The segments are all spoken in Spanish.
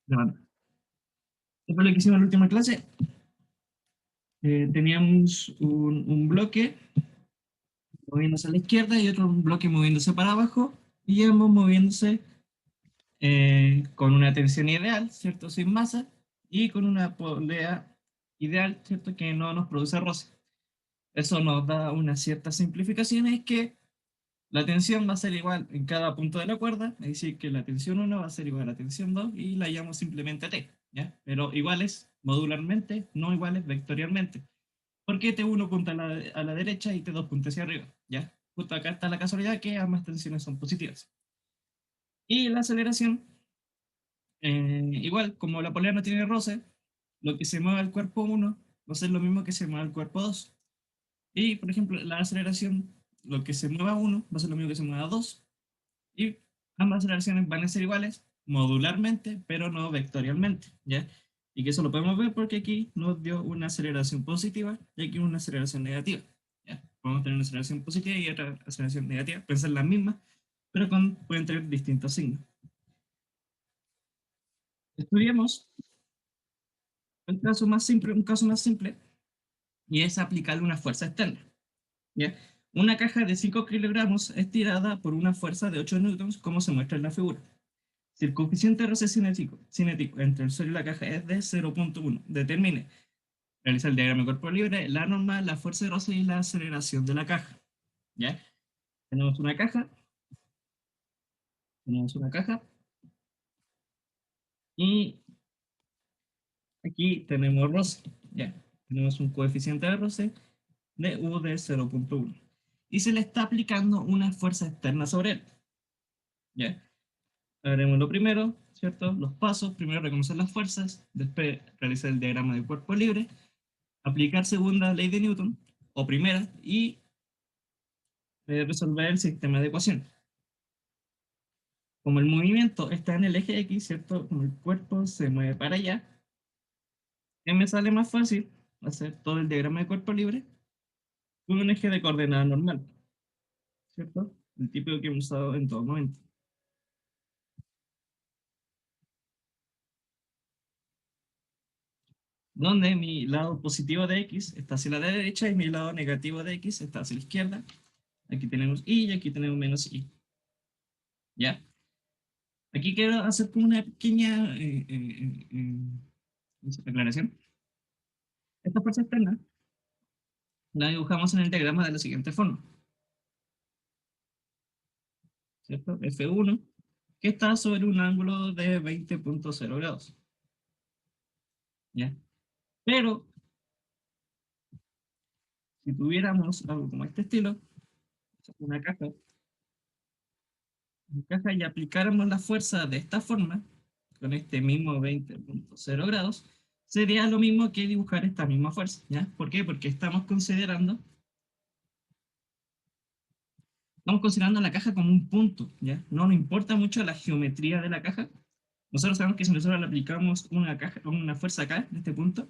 Grabando. Esto fue lo que hicimos en la última clase. Teníamos un bloque moviéndose a la izquierda y otro bloque moviéndose para abajo, y ambos moviéndose con una tensión ideal, ¿cierto? Sin masa, y con una polea ideal, ¿cierto? Que no nos produce roce. Eso nos da una cierta simplificación, es que la tensión va a ser igual en cada punto de la cuerda, es decir, que la tensión 1 va a ser igual a la tensión 2 y la llamo simplemente T, ¿ya? Pero iguales modularmente, no iguales vectorialmente. Porque T1 punta a la derecha y T2 punta hacia arriba, ¿ya? Justo acá está la casualidad que ambas tensiones son positivas. Y la aceleración, igual, como la polea no tiene roce, lo que se mueve al cuerpo 1 va a ser lo mismo que se mueve al cuerpo 2. Y, por ejemplo, la aceleración, lo que se mueva a 1 va a ser lo mismo que se mueva a 2. Y ambas aceleraciones van a ser iguales modularmente, pero no vectorialmente, ¿ya? Y que eso lo podemos ver porque aquí nos dio una aceleración positiva y aquí una aceleración negativa, ¿ya? Podemos tener una aceleración positiva y otra aceleración negativa, pueden ser las mismas, pero pueden tener distintos signos. Estudiamos un caso más simple, y es aplicarle una fuerza externa, ¿ya? Una caja de 5 kilogramos es tirada por una fuerza de 8 newtons, como se muestra en la figura. Si el coeficiente de roce cinético entre el suelo y la caja es de 0.1, determine, realiza el diagrama de cuerpo libre, la norma, la fuerza de roce y la aceleración de la caja. ¿Ya? Tenemos una caja, tenemos una caja, y aquí tenemos roce. ¿Ya? Tenemos un coeficiente de roce de U de 0.1. Y se le está aplicando una fuerza externa sobre él. ¿Ya? Haremos lo primero, ¿cierto? Los pasos, primero reconocer las fuerzas, después realizar el diagrama de cuerpo libre, aplicar segunda ley de Newton, o primera, y resolver el sistema de ecuaciones. Como el movimiento está en el eje X, ¿cierto? Como el cuerpo se mueve para allá, me sale más fácil hacer todo el diagrama de cuerpo libre con un eje de coordenada normal, ¿cierto? El típico que hemos usado en todo momento. Donde mi lado positivo de X está hacia la derecha y mi lado negativo de X está hacia la izquierda. Aquí tenemos Y y aquí tenemos menos Y. ¿Ya? Aquí quiero hacer como una pequeña aclaración. Esta fuerza externa la dibujamos en el diagrama de la siguiente forma, ¿cierto? F1, que está sobre un ángulo de 20.0 grados, ¿ya? Pero si tuviéramos algo como este estilo, una caja, y aplicáramos la fuerza de esta forma, con este mismo 20.0 grados, sería lo mismo que dibujar esta misma fuerza, ¿ya? ¿Por qué? Porque estamos considerando la caja como un punto, ¿ya? No nos importa mucho la geometría de la caja. Nosotros sabemos que si nosotros le aplicamos una fuerza acá, en este punto,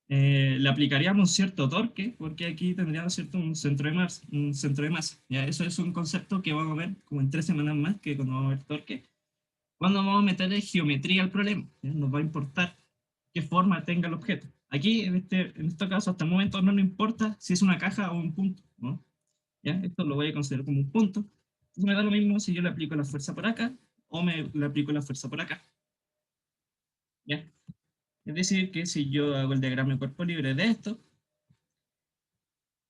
le aplicaríamos cierto torque, porque aquí tendríamos cierto un centro de masa. ¿Ya? Eso es un concepto que vamos a ver como en 3 semanas más, que cuando vamos a ver torque, cuando vamos a meterle geometría al problema. ¿Ya? Nos va a importar qué forma tenga el objeto. Aquí, en este caso, hasta el momento no nos importa si es una caja o un punto, ¿no? ¿Ya? Esto lo voy a considerar como un punto. Entonces me da lo mismo si yo le aplico la fuerza por acá o le aplico la fuerza por acá. ¿Ya? Es decir, que si yo hago el diagrama de cuerpo libre de esto,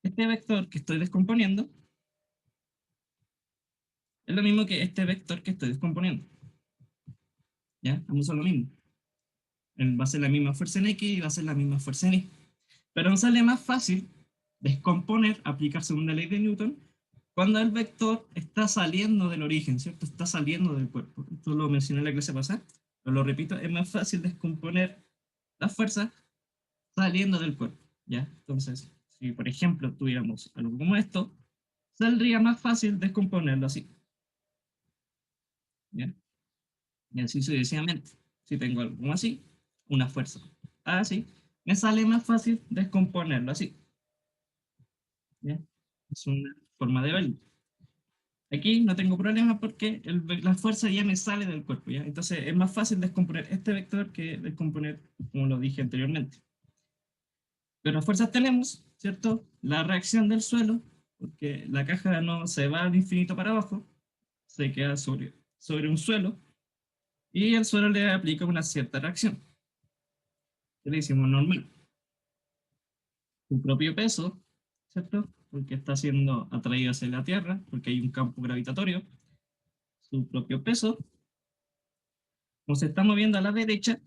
este vector que estoy descomponiendo es lo mismo que este vector que estoy descomponiendo. ¿Ya? Ambos son lo mismo. Va a ser la misma fuerza en X y va a ser la misma fuerza en Y. Pero nos sale más fácil descomponer, aplicar segunda ley de Newton, cuando el vector está saliendo del origen, ¿cierto? Está saliendo del cuerpo. Esto lo mencioné en la clase pasada, pero lo repito, es más fácil descomponer las fuerzas saliendo del cuerpo, ¿ya? Entonces, si por ejemplo tuviéramos algo como esto, saldría más fácil descomponerlo así, ¿ya? Y así sucesivamente. Si tengo algo como así, una fuerza así, me sale más fácil descomponerlo así, ¿ya? Es una forma de verlo. Aquí no tengo problema porque la fuerza ya me sale del cuerpo, ¿ya? Entonces es más fácil descomponer este vector que descomponer, como lo dije anteriormente. Pero fuerzas tenemos, ¿cierto? La reacción del suelo, porque la caja no se va al infinito para abajo, se queda sobre un suelo, y el suelo le aplica una cierta reacción, que le decimos normal. Su propio peso, ¿cierto? Porque está siendo atraído hacia la Tierra, porque hay un campo gravitatorio, su propio peso, como se está moviendo a la derecha,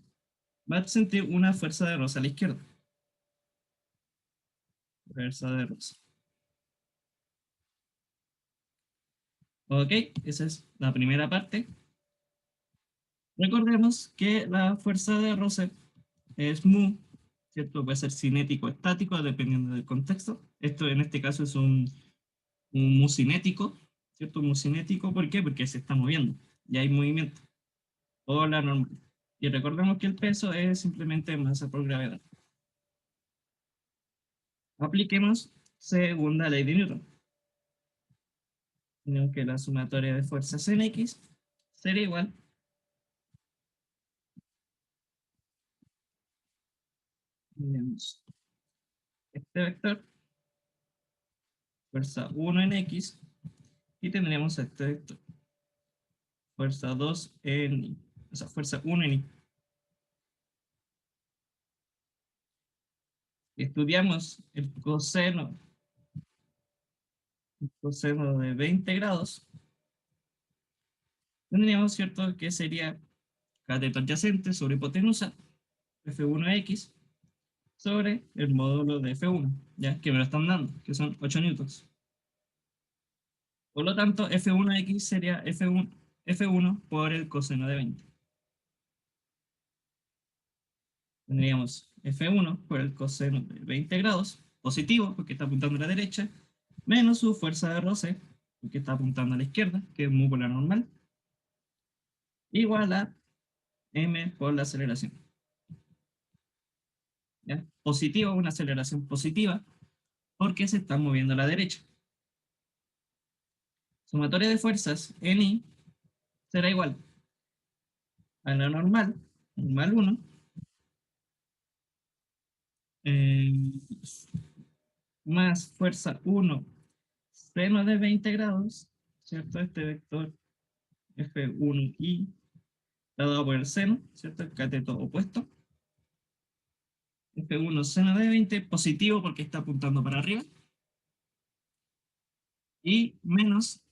va a sentir una fuerza de rosa a la izquierda. Fuerza de rosa. Ok, esa es la primera parte. Recordemos que la fuerza de roce es mu, ¿cierto? Puede ser cinético o estático, dependiendo del contexto. Esto en este caso es un mu cinético, ¿cierto? Mu cinético, ¿por qué? Porque se está moviendo y hay movimiento. O la normal. Y recordemos que el peso es simplemente masa por gravedad. Apliquemos segunda ley de Newton. Tenemos que la sumatoria de fuerzas en X sería igual. Tenemos este vector, fuerza 1 en X, y tendríamos este vector, fuerza 2 en Y, o sea, fuerza 1 en Y. Estudiamos el coseno de 20 grados, tendríamos, ¿cierto?, que sería cateto adyacente sobre hipotenusa, F1X, sobre el módulo de F1, ya que me lo están dando, que son 8 newtons. Por lo tanto, F1X sería F1 por el coseno de 20. Tendríamos F1 por el coseno de 20 grados, positivo, porque está apuntando a la derecha, menos su fuerza de roce, porque está apuntando a la izquierda, que es mu por la normal, igual a m por la aceleración. ¿Ya? Positivo, una aceleración positiva, porque se está moviendo a la derecha. Sumatoria de fuerzas en I será igual a la normal, normal 1, eh, más fuerza 1 seno de 20 grados, ¿cierto? Este vector F1i dado por el seno, ¿cierto? El cateto opuesto. F1 seno de 20, positivo porque está apuntando para arriba. Y menos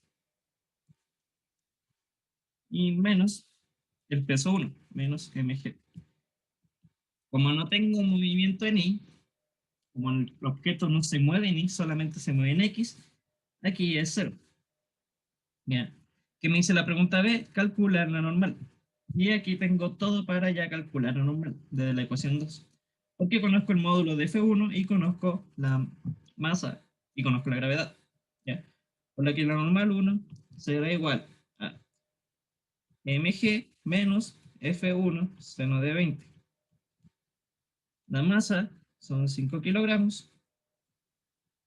el peso 1, menos mg. Como no tengo un movimiento en y, como el objeto no se mueve en y, solamente se mueve en x, aquí es 0. Bien. ¿Qué me dice la pregunta B? Calcular la normal. Y aquí tengo todo para ya calcular la normal, desde la ecuación 2. Porque conozco el módulo de F1 y conozco la masa y conozco la gravedad. ¿Ya? Por lo que la normal 1 será igual a mg menos F1 seno de 20. La masa son 5 kilogramos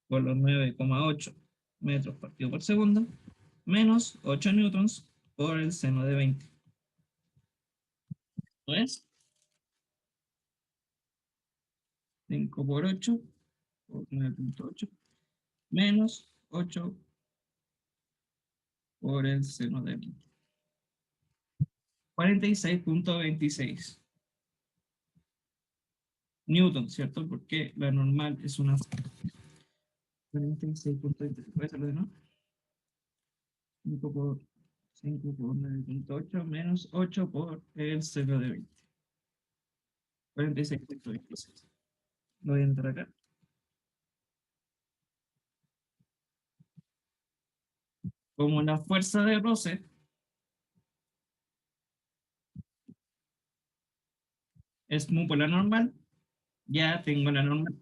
por los 9,8 metros partido por segundo, menos 8 newtons por el seno de 20. ¿No es? 5 por 8, por 9,8, menos 8 por el seno de 20. 46,26 Newton, ¿cierto? Porque la normal es una 46,26. ¿Puede ser de nuevo? 5 por 5 por 9,8 menos 8 por el seno de 20. 46,26. Lo voy a entrar acá. Como la fuerza de roce es mu por la normal, ya tengo la normal.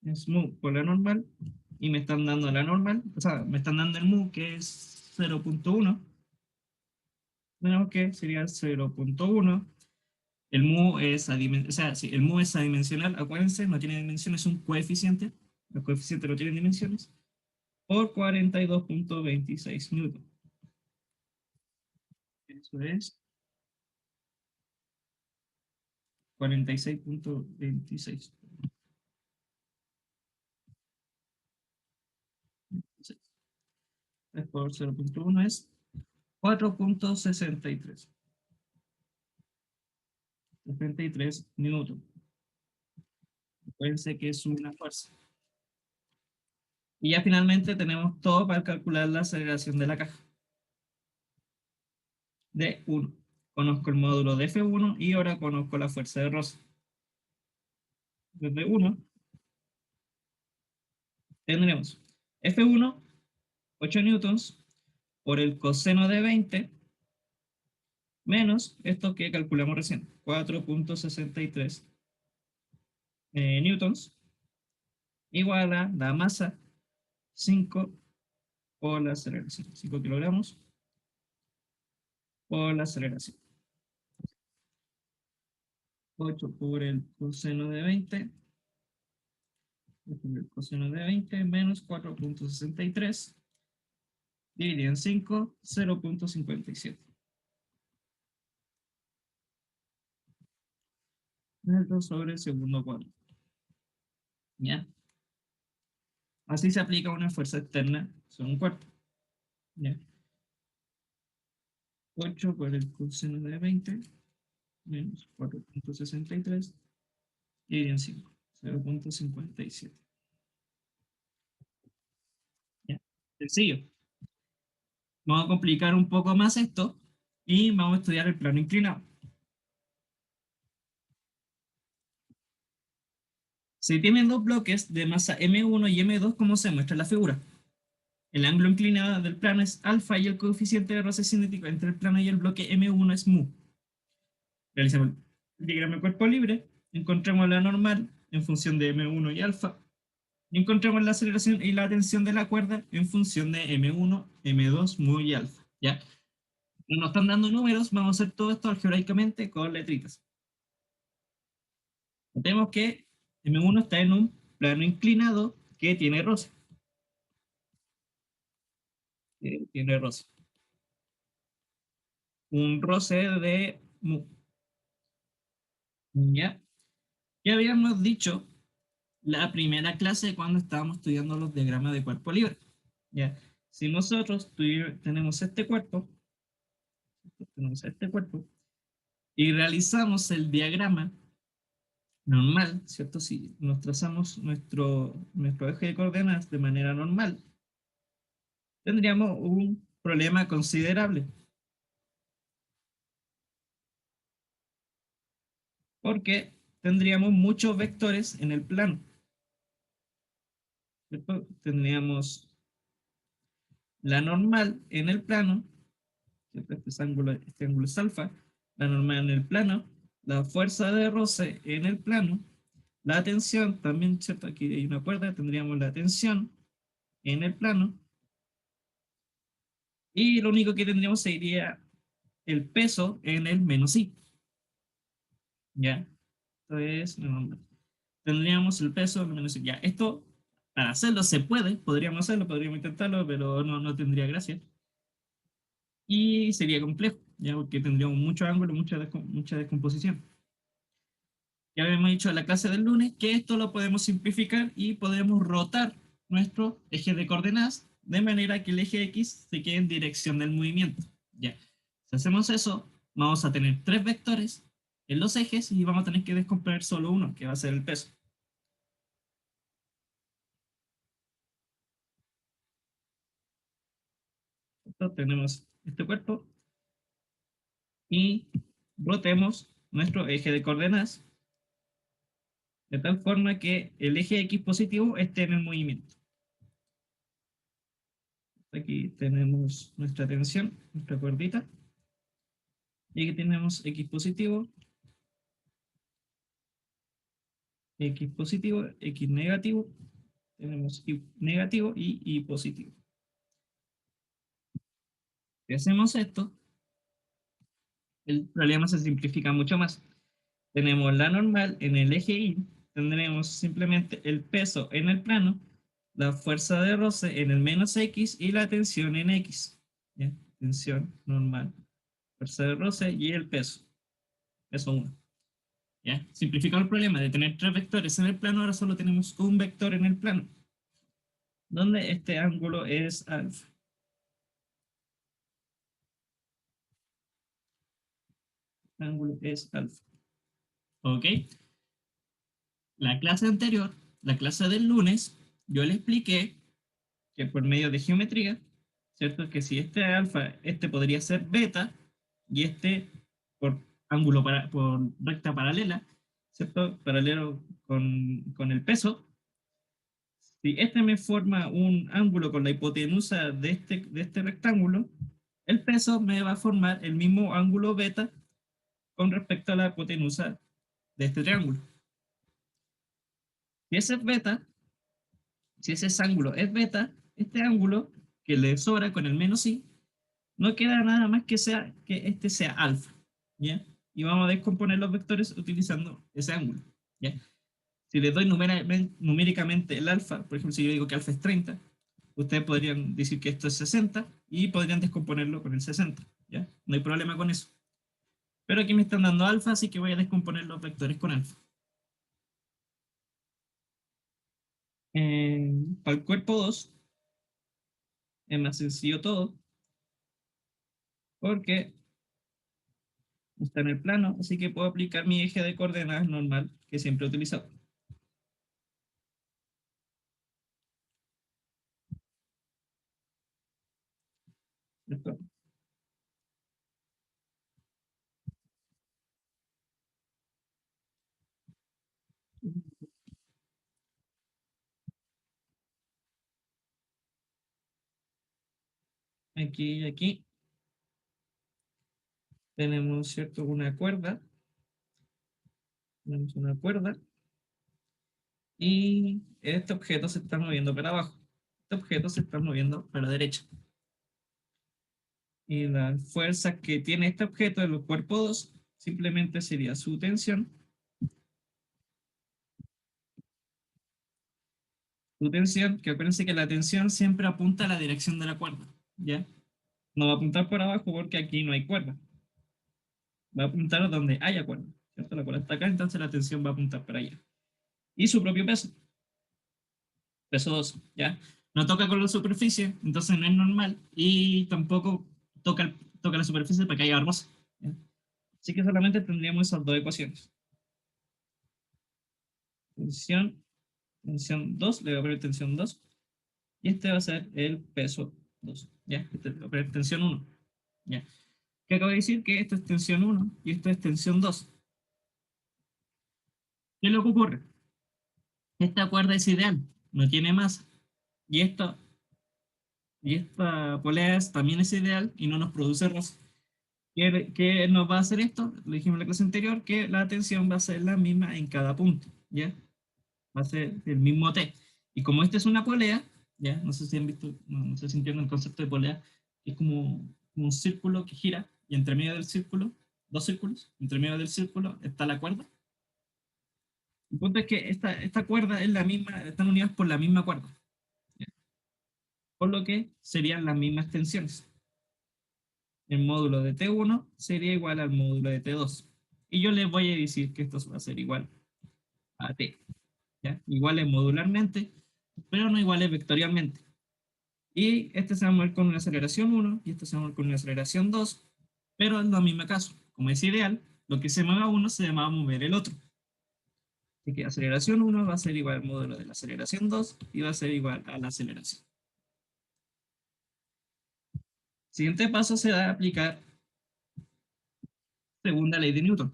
Es mu por la normal y me están dando la normal, o sea, me están dando el mu que es 0,1. Tenemos que sería 0,1. El mu es adimensional, o sea, sí, el mu es adimensional, acuérdense, no tiene dimensión, es un coeficiente, el coeficiente no tiene dimensiones, por 42.26 newton. Eso es 46.26. 3 por 0.1 es 4.63. 63 newton. Acuérdense que es una fuerza. Y ya finalmente tenemos todo para calcular la aceleración de la caja. De 1. Conozco el módulo de F1 y ahora conozco la fuerza de Rosse. Desde 1 tendremos F1, 8 newtons, por el coseno de 20, menos esto que calculamos recién, 4.63 newtons, igual a la masa 5 por la aceleración, 5 kilogramos por la aceleración. 8 por el coseno de 20, el coseno de 20 menos 4.63, dividido en 5, 0.57. Metros sobre el segundo cuadro. ¿Ya? Así se aplica una fuerza externa sobre un cuerpo. ¿Ya? 8 por el coseno de 20 menos 4.63 dividido en 5, 0.57. ¿Ya? Sencillo. Vamos a complicar un poco más esto y vamos a estudiar el plano inclinado. Se tienen dos bloques de masa M1 y M2 como se muestra en la figura. El ángulo inclinado del plano es alfa y el coeficiente de roce cinético entre el plano y el bloque M1 es mu. Realizamos el diagrama de cuerpo libre, encontramos la normal en función de M1 y alfa, y encontramos la aceleración y la tensión de la cuerda en función de M1, M2, mu y alfa. ¿Ya? No nos están dando números, vamos a hacer todo esto algebraicamente con letritas. Notemos que M1 está en un plano inclinado que tiene roce. Tiene roce. Un roce de mu. ¿Ya? Ya habíamos dicho la primera clase cuando estábamos estudiando los diagramas de cuerpo libre. ¿Ya? Si nosotros tenemos este cuerpo y realizamos el diagrama normal, ¿cierto? Si nos trazamos nuestro eje de coordenadas de manera normal, tendríamos un problema considerable. Porque tendríamos muchos vectores en el plano. ¿Cierto? Tendríamos la normal en el plano, ¿cierto? Este ángulo es alfa, la normal en el plano, la fuerza de roce en el plano, la tensión también, ¿cierto? Aquí hay una cuerda, tendríamos la tensión en el plano, y lo único que tendríamos sería el peso en el menos i. ¿Ya? Entonces, tendríamos el peso en el menos i. Ya, esto, para hacerlo se puede, podríamos hacerlo, podríamos intentarlo, pero no tendría gracia. Y sería complejo, ya porque tendríamos mucho ángulo, mucha descomposición. Ya habíamos dicho en la clase del lunes que esto lo podemos simplificar y podemos rotar nuestro eje de coordenadas de manera que el eje X se quede en dirección del movimiento. Ya. Si hacemos eso, vamos a tener tres vectores en los ejes y vamos a tener que descomponer solo uno, que va a ser el peso. Entonces, tenemos este cuerpo y rotemos nuestro eje de coordenadas de tal forma que el eje X positivo esté en el movimiento. Aquí tenemos nuestra tensión, nuestra cuerdita. Y aquí tenemos X positivo, X negativo. Tenemos Y negativo y Y positivo. Si hacemos esto, el problema se simplifica mucho más. Tenemos la normal en el eje Y, tendremos simplemente el peso en el plano, la fuerza de roce en el menos X y la tensión en X. ¿Ya? Tensión normal, fuerza de roce y el peso. Peso 1. ¿Ya? Simplificado el problema de tener tres vectores en el plano, ahora solo tenemos un vector en el plano, donde este ángulo es alfa. Ángulo es alfa. ¿Ok? La clase anterior, la clase del lunes, yo le expliqué que por medio de geometría, ¿cierto? Que si este es alfa, este podría ser beta, y este por ángulo por recta paralela, ¿cierto? Paralelo con el peso. Si este me forma un ángulo con la hipotenusa de este rectángulo, el peso me va a formar el mismo ángulo beta con respecto a la hipotenusa de este triángulo. Si ese es beta, si ese ángulo es beta, este ángulo que le sobra con el menos i, no queda nada más que este sea alfa, ¿ya? Y vamos a descomponer los vectores utilizando ese ángulo, ¿ya? Si les doy numéricamente el alfa, por ejemplo, si yo digo que alfa es 30, ustedes podrían decir que esto es 60 y podrían descomponerlo con el 60, ¿ya? No hay problema con eso. Pero aquí me están dando alfa, así que voy a descomponer los vectores con alfa. Para el cuerpo 2 es más sencillo todo, porque está en el plano, así que puedo aplicar mi eje de coordenadas normal que siempre he utilizado. ¿Listo? Aquí y aquí tenemos, ¿cierto? Tenemos una cuerda y este objeto se está moviendo para abajo. Este objeto se está moviendo para la derecha. Y la fuerza que tiene este objeto en los cuerpos 2 simplemente sería su tensión. Su tensión, que acuérdense que la tensión siempre apunta a la dirección de la cuerda, ¿ya? No va a apuntar por abajo porque aquí no hay cuerda. Va a apuntar a donde haya cuerda, ¿cierto? La cuerda está acá, entonces la tensión va a apuntar para allá. Y su propio peso, peso 2, ¿ya? No toca con la superficie, entonces no es normal. Y tampoco toca la superficie para que haya roce, ¿ya? Así que solamente tendríamos esas dos ecuaciones. Tensión, tensión 2, le voy a poner tensión 2. Y este va a ser el peso 2, ¿ya? Este le voy a poner tensión 1, ¿ya? Que acabo de decir que esto es tensión 1 y esto es tensión 2. ¿Qué es lo que ocurre? Esta cuerda es ideal, no tiene masa. Y esta polea también es ideal y no nos produce roce. ¿Qué nos va a hacer esto? Lo dijimos en la clase anterior, que la tensión va a ser la misma en cada punto, ¿ya? Va a ser el mismo T. Y como esta es una polea, ¿ya? No sé si han visto, no sé si entienden el concepto de polea, que es como un círculo que gira y entre medio del círculo, dos círculos, entre medio del círculo está la cuerda. El punto es que esta cuerda es la misma, están unidas por la misma cuerda, ¿ya? Por lo que serían las mismas tensiones. El módulo de T1 sería igual al módulo de T2. Y yo les voy a decir que esto va a ser igual a T, ¿ya? Iguales modularmente, pero no iguales vectorialmente. Y este se va a mover con una aceleración 1 y este se va a mover con una aceleración 2, pero en el mismo caso. Como es ideal, lo que se mueva uno se va a mover el otro. Así que aceleración 1 va a ser igual al módulo de la aceleración 2 y va a ser igual a la aceleración. Siguiente paso se va a aplicar segunda ley de Newton.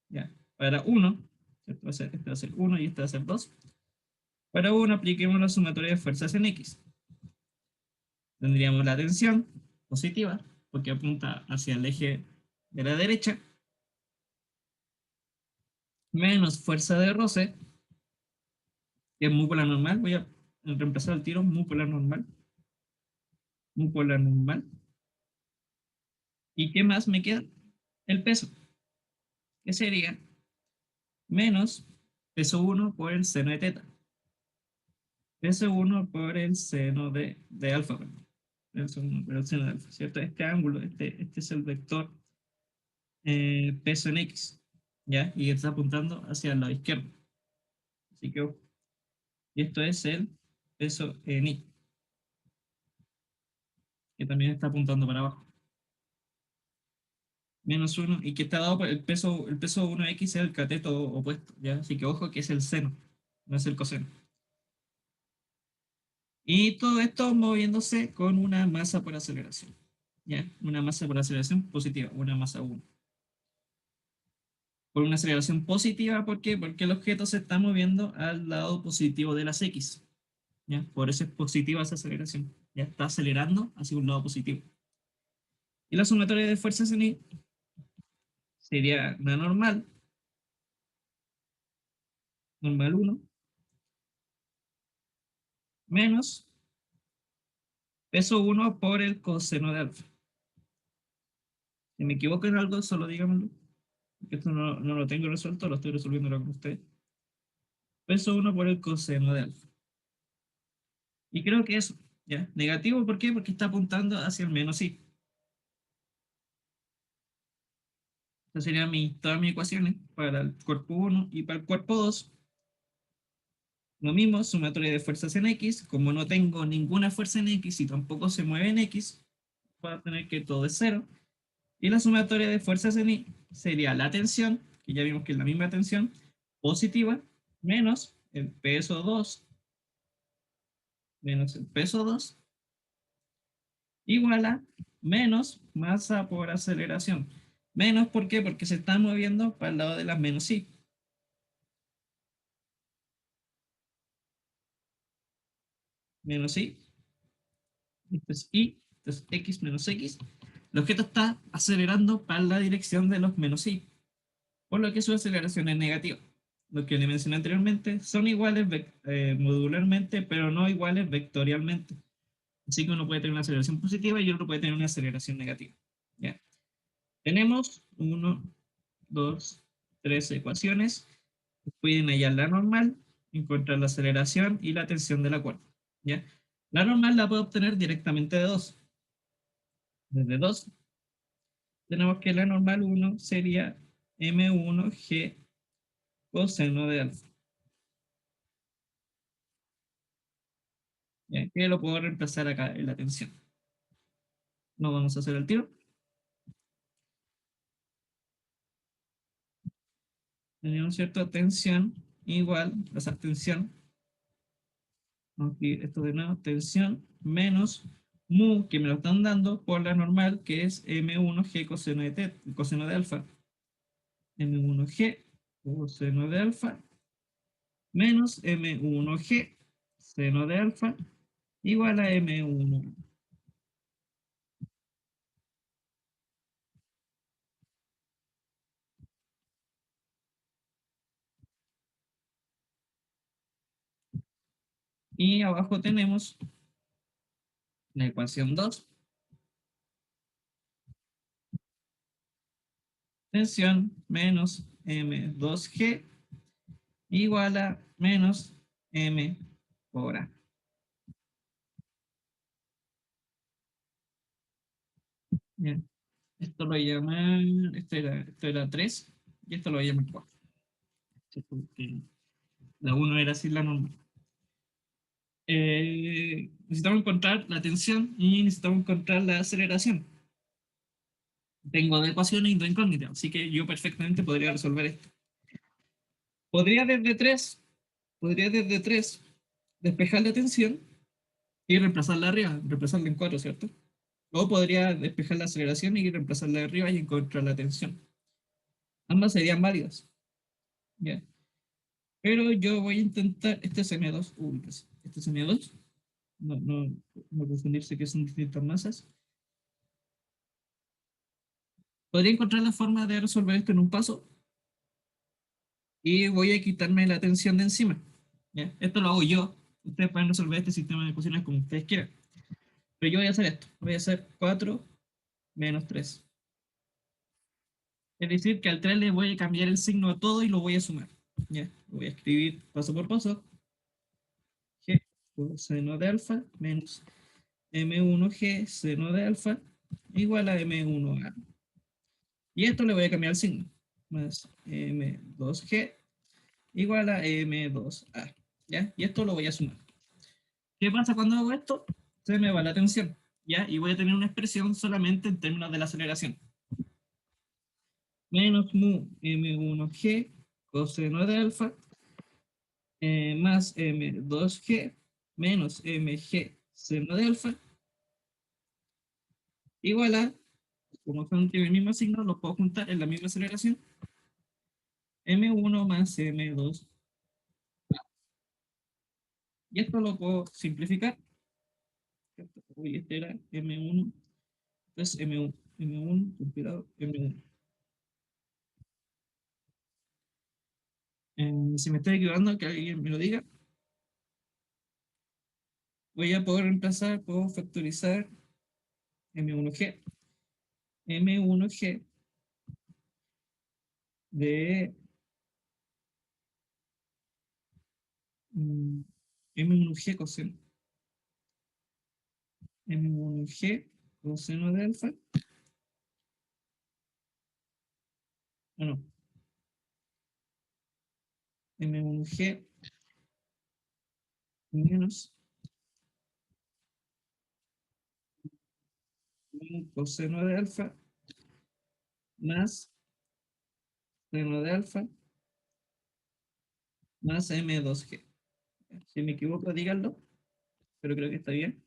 ¿Ya? Para 1, este va a ser 1 y este va a ser 2. Para 1 apliquemos la sumatoria de fuerzas en X. Tendríamos la tensión positiva, porque apunta hacia el eje de la derecha, menos fuerza de roce, que es mu polar normal. Voy a reemplazar el tiro, mu polar normal. Mu polar normal. ¿Y qué más me queda? El peso, que sería menos peso 1 por el seno de teta. Peso 1 por el seno de alfa, perdón. Peso 1 por el seno de alfa, ¿cierto? Este ángulo, este es el vector peso en X, ¿ya? Y está apuntando hacia el lado izquierdo. Así que, y esto es el peso en Y, que también está apuntando para abajo. Menos 1, y que está dado por el peso 1x es el cateto opuesto, ¿ya? Así que ojo que es el seno, no es el coseno. Y todo esto moviéndose con una masa por aceleración, ¿ya? Una masa por aceleración positiva, una masa 1. Por una aceleración positiva, ¿por qué? Porque el objeto se está moviendo al lado positivo de las X, ¿ya? Por eso es positiva esa aceleración, ya está acelerando hacia un lado positivo. Y la sumatoria de fuerzas en Y sería la normal, normal 1, menos peso 1 por el coseno de alfa. Si me equivoco en algo, solo díganmelo. Porque esto no lo tengo resuelto, lo estoy resolviendo con ustedes. Peso 1 por el coseno de alfa. Y creo que eso, ¿ya? Negativo, ¿por qué? Porque está apuntando hacia el menos y. Estas serían todas mis ecuaciones para el cuerpo 1 y para el cuerpo 2. Lo mismo, sumatoria de fuerzas en X. Como no tengo ninguna fuerza en X y tampoco se mueve en X, voy a tener que todo es cero. Y la sumatoria de fuerzas en Y sería la tensión, que ya vimos que es la misma tensión, positiva, menos el peso 2, menos el peso 2, igual a menos masa por aceleración. Menos, ¿por qué? Porque se está moviendo para el lado de las menos y. Menos y, esto es y, esto es x menos x. El objeto está acelerando para la dirección de los menos y, por lo que su aceleración es negativa. Lo que le mencioné anteriormente, son iguales modularmente, pero no iguales vectorialmente. Así que uno puede tener una aceleración positiva y otro puede tener una aceleración negativa. ¿Ya? Tenemos 1, 2, 3 ecuaciones. Pueden hallar la normal, encontrar la aceleración y la tensión de la cuerda. ¿Ya? La normal la puedo obtener directamente de 2. Desde 2 tenemos que la normal 1 sería M1G coseno de alfa. ¿Ya? Que lo puedo reemplazar acá en la tensión. No vamos a hacer el tiro. Tenemos cierta tensión igual, o sea, tensión, aquí esto de nuevo, tensión menos mu, que me lo están dando por la normal, que es M1G coseno de, coseno de alfa. M1G coseno de alfa menos M1G seno de alfa igual a M1. Y abajo tenemos la ecuación 2, tensión menos M2G igual a menos M por A. Bien. Esto lo llaman, esto era 3 y esto lo llaman 4. Porque la 1 era así la normal. Necesitamos encontrar la tensión y necesitamos encontrar la aceleración. Tengo dos ecuaciones y dos incógnitas, así que yo perfectamente podría resolver esto. Podría desde 3, podría desde 3 despejar la tensión y reemplazarla arriba, reemplazarla en 4, ¿cierto? O podría despejar la aceleración y reemplazarla arriba y encontrar la tensión. Ambas serían válidas. ¿Ya? Pero yo voy a intentar, este es M2, este es M2, no confundirse que son distintas masas. Podría encontrar la forma de resolver esto en un paso y voy a quitarme la tensión de encima. ¿Ya? Esto lo hago yo. Ustedes pueden resolver este sistema de ecuaciones como ustedes quieran. Pero yo voy a hacer esto. Voy a hacer 4 menos 3. Es decir, que al 3 le voy a cambiar el signo a todo y lo voy a sumar. Ya, lo voy a escribir paso por paso. G coseno de alfa menos M1G seno de alfa igual a M1A. Y esto le voy a cambiar el signo. Más M2G igual a M2A. ¿Ya? Y esto lo voy a sumar. ¿Qué pasa cuando hago esto? Se me va la tensión. ¿Ya? Y voy a tener una expresión solamente en términos de la aceleración. Menos mu M1G coseno de alfa más M2G menos MG seno de alfa igual a, como son tienen el mismo signo, los puedo juntar en la misma aceleración, M1 más M2. Y esto lo puedo simplificar. Uy, este era M1, entonces M1, M1, cuidado, M1. Si me estoy equivocando, que alguien me lo diga. Voy a poder reemplazar, puedo factorizar M1G, M1G de mm, M1G coseno, M1G coseno de alfa, no, M1G menos un coseno de alfa más seno de alfa más M2G. Si me equivoco, díganlo, pero creo que está bien.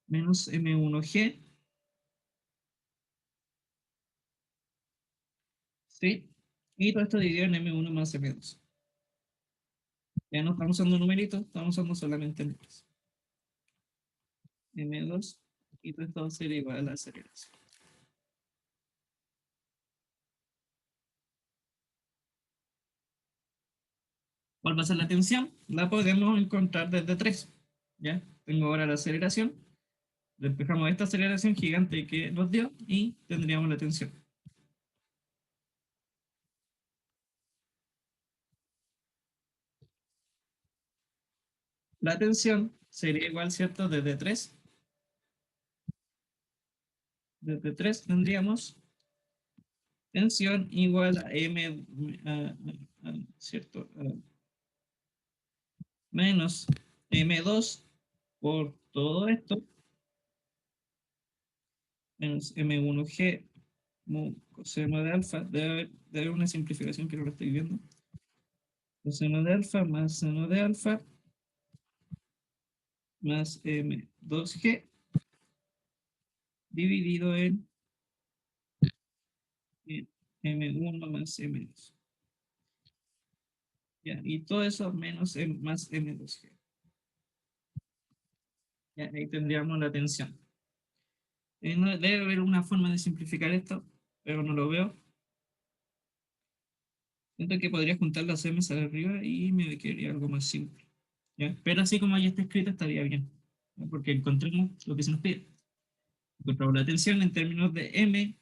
Menos M1G, ¿sí? Y todo esto dividido en M1 más M2. Ya no estamos usando numeritos, estamos usando solamente números. M2 y todo esto sería igual a la aceleración. ¿Cuál va a ser la tensión? La podemos encontrar desde 3. ¿Ya? Tengo ahora la aceleración. Despejamos esta aceleración gigante que nos dio y tendríamos la tensión. La tensión sería igual, ¿cierto? Desde 3. Desde 3 tendríamos tensión igual a M, ¿cierto? Menos M2 por todo esto, menos M1G mu coseno de alfa. Debe haber una simplificación que no lo estoy viendo. Coseno de alfa más seno de alfa más M2G dividido en M1 más M2. ¿Ya? Y todo eso menos más M2G. ¿Ya? Ahí tendríamos la tensión. Debe haber una forma de simplificar esto, pero no lo veo. Siento que podría juntar las M's arriba y me quedaría algo más simple. ¿Ya? Pero así como ya está escrito estaría bien, ¿ya? Porque encontremos lo que se nos pide. Encontramos la tensión en términos de M,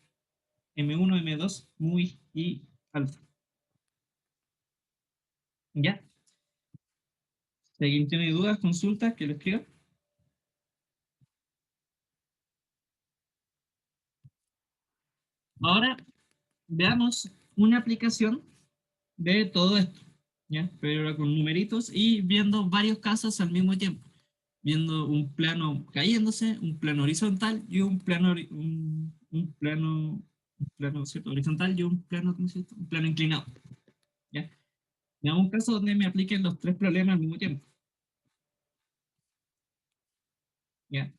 M1, M2, muy y alfa. ¿Ya? Si alguien tiene dudas, consultas, que lo escriba. Ahora veamos una aplicación de todo esto, ¿ya? Pero ahora con numeritos y viendo varios casos al mismo tiempo. Viendo un plano cayéndose, un plano horizontal y un plano, ¿cierto? Horizontal y un plano, ¿cómo se llama? Un plano inclinado, ¿ya? Veamos un caso donde me apliquen los tres problemas al mismo tiempo, ¿ya?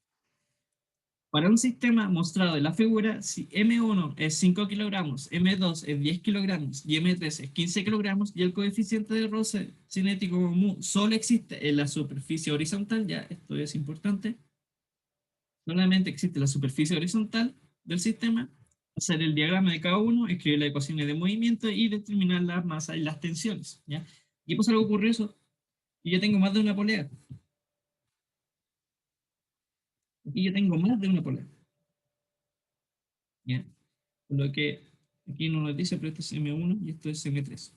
Para un sistema mostrado en la figura, si M1 es 5 kilogramos, M2 es 10 kilogramos y M3 es 15 kilogramos y el coeficiente de roce cinético mu solo existe en la superficie horizontal, ya esto es importante, solamente existe la superficie horizontal del sistema, hacer el diagrama de cada uno, escribir las ecuaciones de movimiento y determinar la masa y las tensiones, ¿ya? Y pues algo curioso, y yo tengo más de una polea, aquí yo tengo más de una polea, ¿ya? Por lo que aquí no nos dice, pero esto es M1 y esto es M3.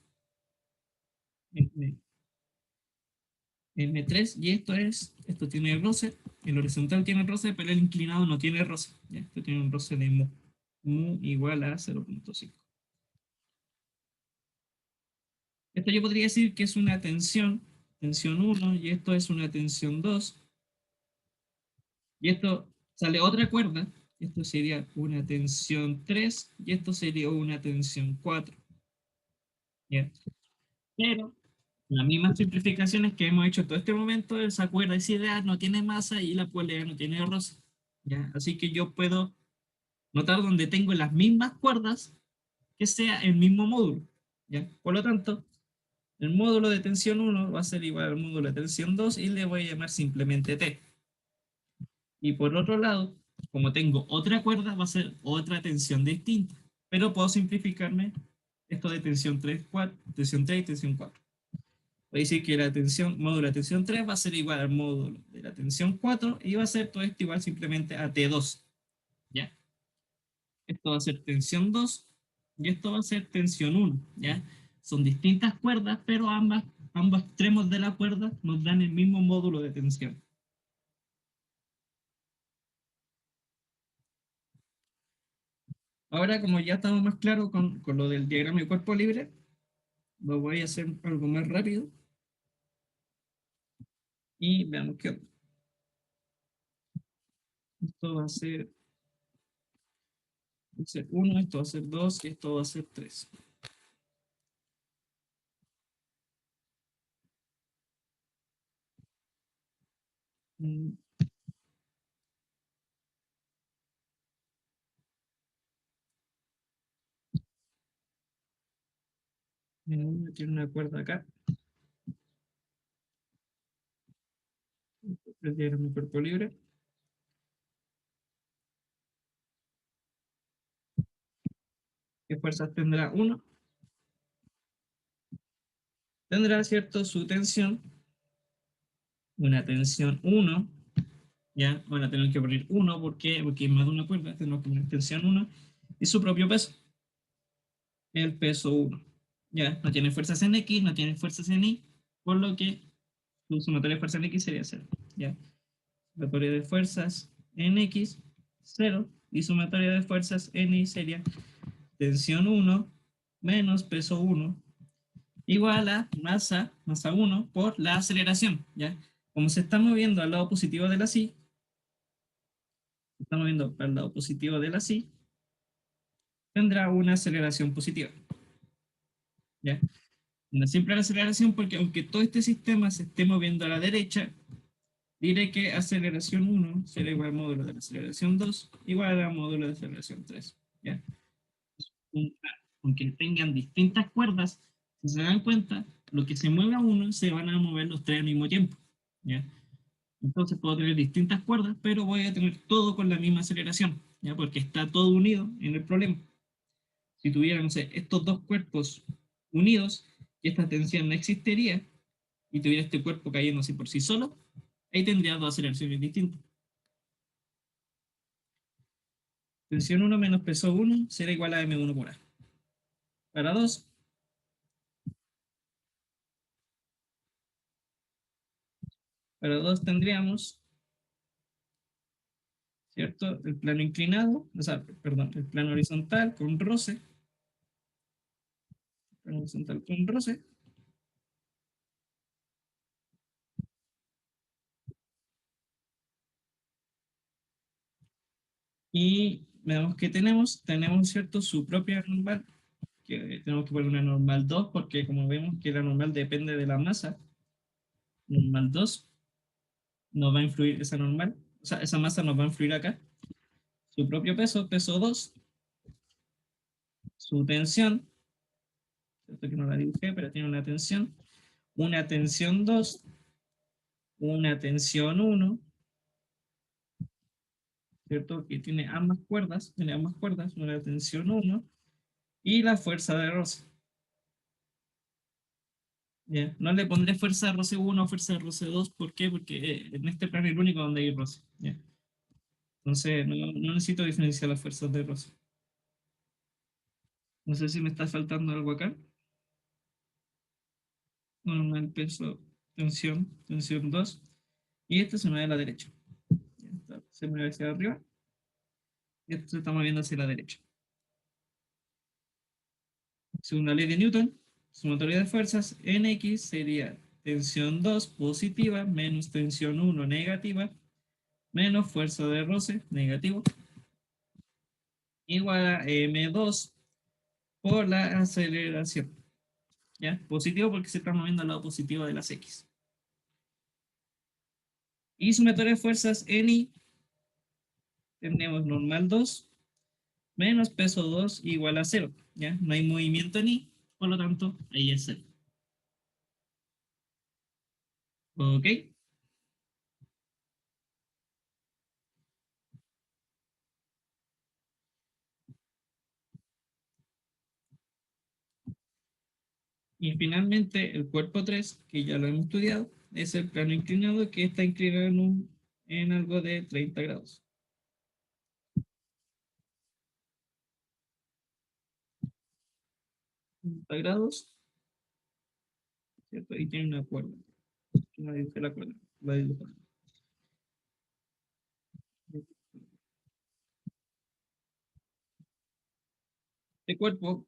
M, M3, y esto tiene roce, el horizontal tiene roce, pero el inclinado no tiene roce. ¿Ya? Esto tiene un roce de mu, mu igual a 0.5. Esto yo podría decir que es una tensión, tensión 1, y esto es una tensión 2, y esto sale otra cuerda, y esto sería una tensión 3, y esto sería una tensión 4. ¿Ya? Pero las mismas simplificaciones que hemos hecho todo este momento, esa cuerda es ideal, no tiene masa y la polea no tiene roce. ¿Ya? Así que yo puedo notar donde tengo las mismas cuerdas que sea el mismo módulo. ¿Ya? Por lo tanto, el módulo de tensión 1 va a ser igual al módulo de tensión 2 y le voy a llamar simplemente T. Y por otro lado, como tengo otra cuerda, va a ser otra tensión distinta. Pero puedo simplificarme esto de tensión 3, 4, tensión 3 y tensión 4. Voy a decir que la tensión, módulo de tensión 3 va a ser igual al módulo de la tensión 4 y va a ser todo esto igual simplemente a T2. ¿Ya? Esto va a ser tensión 2 y esto va a ser tensión 1. ¿Ya? Son distintas cuerdas, pero ambos extremos de la cuerda nos dan el mismo módulo de tensión. Ahora, como ya estamos más claros con lo del diagrama de cuerpo libre, lo voy a hacer algo más rápido y veamos qué onda. Esto va a ser 1, esto va a ser 2 y esto va a ser 3. Tiene una cuerda acá, el diagrama de cuerpo libre. ¿Qué fuerzas tendrá 1? Tendrá, ¿cierto?, su tensión, una tensión 1, ¿ya? Van a tener que poner 1, ¿por qué? Porque es más de una cuerda, tenemos que poner tensión 1, y su propio peso, el peso 1. ¿Ya? No tiene fuerzas en X, no tiene fuerzas en Y, por lo que su sumatoria de fuerzas en X sería 0, ¿ya? Sumatoria de fuerzas en X, 0, y sumatoria de fuerzas en Y sería tensión 1 menos peso 1 igual a masa 1 por la aceleración, ¿ya? Como se está moviendo al lado positivo de la sí, se está moviendo al lado positivo de la sí, tendrá una aceleración positiva, ¿ya? Una simple aceleración porque aunque todo este sistema se esté moviendo a la derecha, diré que aceleración 1 será igual al módulo de la aceleración 2 igual al módulo de aceleración 3, ¿ya? Aunque tengan distintas cuerdas, si se dan cuenta, lo que se mueve a uno se van a mover los tres al mismo tiempo, ¿ya? Entonces puedo tener distintas cuerdas, pero voy a tener todo con la misma aceleración, ¿ya? Porque está todo unido en el problema. Si tuviera, no sé, estos dos cuerpos unidos, esta tensión no existiría, y tuviera este cuerpo cayendo así por sí solo, ahí tendría dos aceleraciones distintas. Tensión 1 menos peso 1 será igual a M1 por A. Para 2, tendríamos, ¿cierto? El plano inclinado, o sea, perdón, el plano horizontal con roce, plano horizontal con roce, y vemos que tenemos, ¿cierto? Su propia normal, que tenemos que poner una normal 2 porque como vemos que la normal depende de la masa, normal 2 nos va a influir esa normal, o sea, esa masa nos va a influir acá, su propio peso, peso 2, su tensión, ¿cierto? Que no la dibujé, pero tiene una tensión 2, una tensión 1, ¿cierto? Que tiene ambas cuerdas, una tensión 1 y la fuerza de roce. ¿Ya? No le pondré fuerza de roce 1 o fuerza de roce 2, ¿por qué? Porque en este plano es el único donde hay roce. ¿Ya? Entonces no necesito diferenciar las fuerzas de roce. No sé si me está faltando algo acá. normal, peso, tensión 2. Y esto se mueve a la derecha. Se mueve hacia arriba. Y esto se está moviendo hacia la derecha. Según la ley de Newton, sumatoria de fuerzas, Nx sería tensión 2 positiva menos tensión 1 negativa menos fuerza de roce negativo igual a m2 por la aceleración. ¿Ya? Positivo porque se está moviendo al lado positivo de las x. Y sumatoria de fuerzas Ni, tenemos normal 2 menos peso 2 igual a 0. ¿Ya? No hay movimiento en I, por lo tanto, ahí es 0. ¿Ok? Y finalmente, el cuerpo 3 que ya lo hemos estudiado, es el plano inclinado que está inclinado en algo de 30 grados. 30 grados, ¿cierto? Y tiene una cuerda. La dibujé la cuerda. La dibujé. Este cuerpo,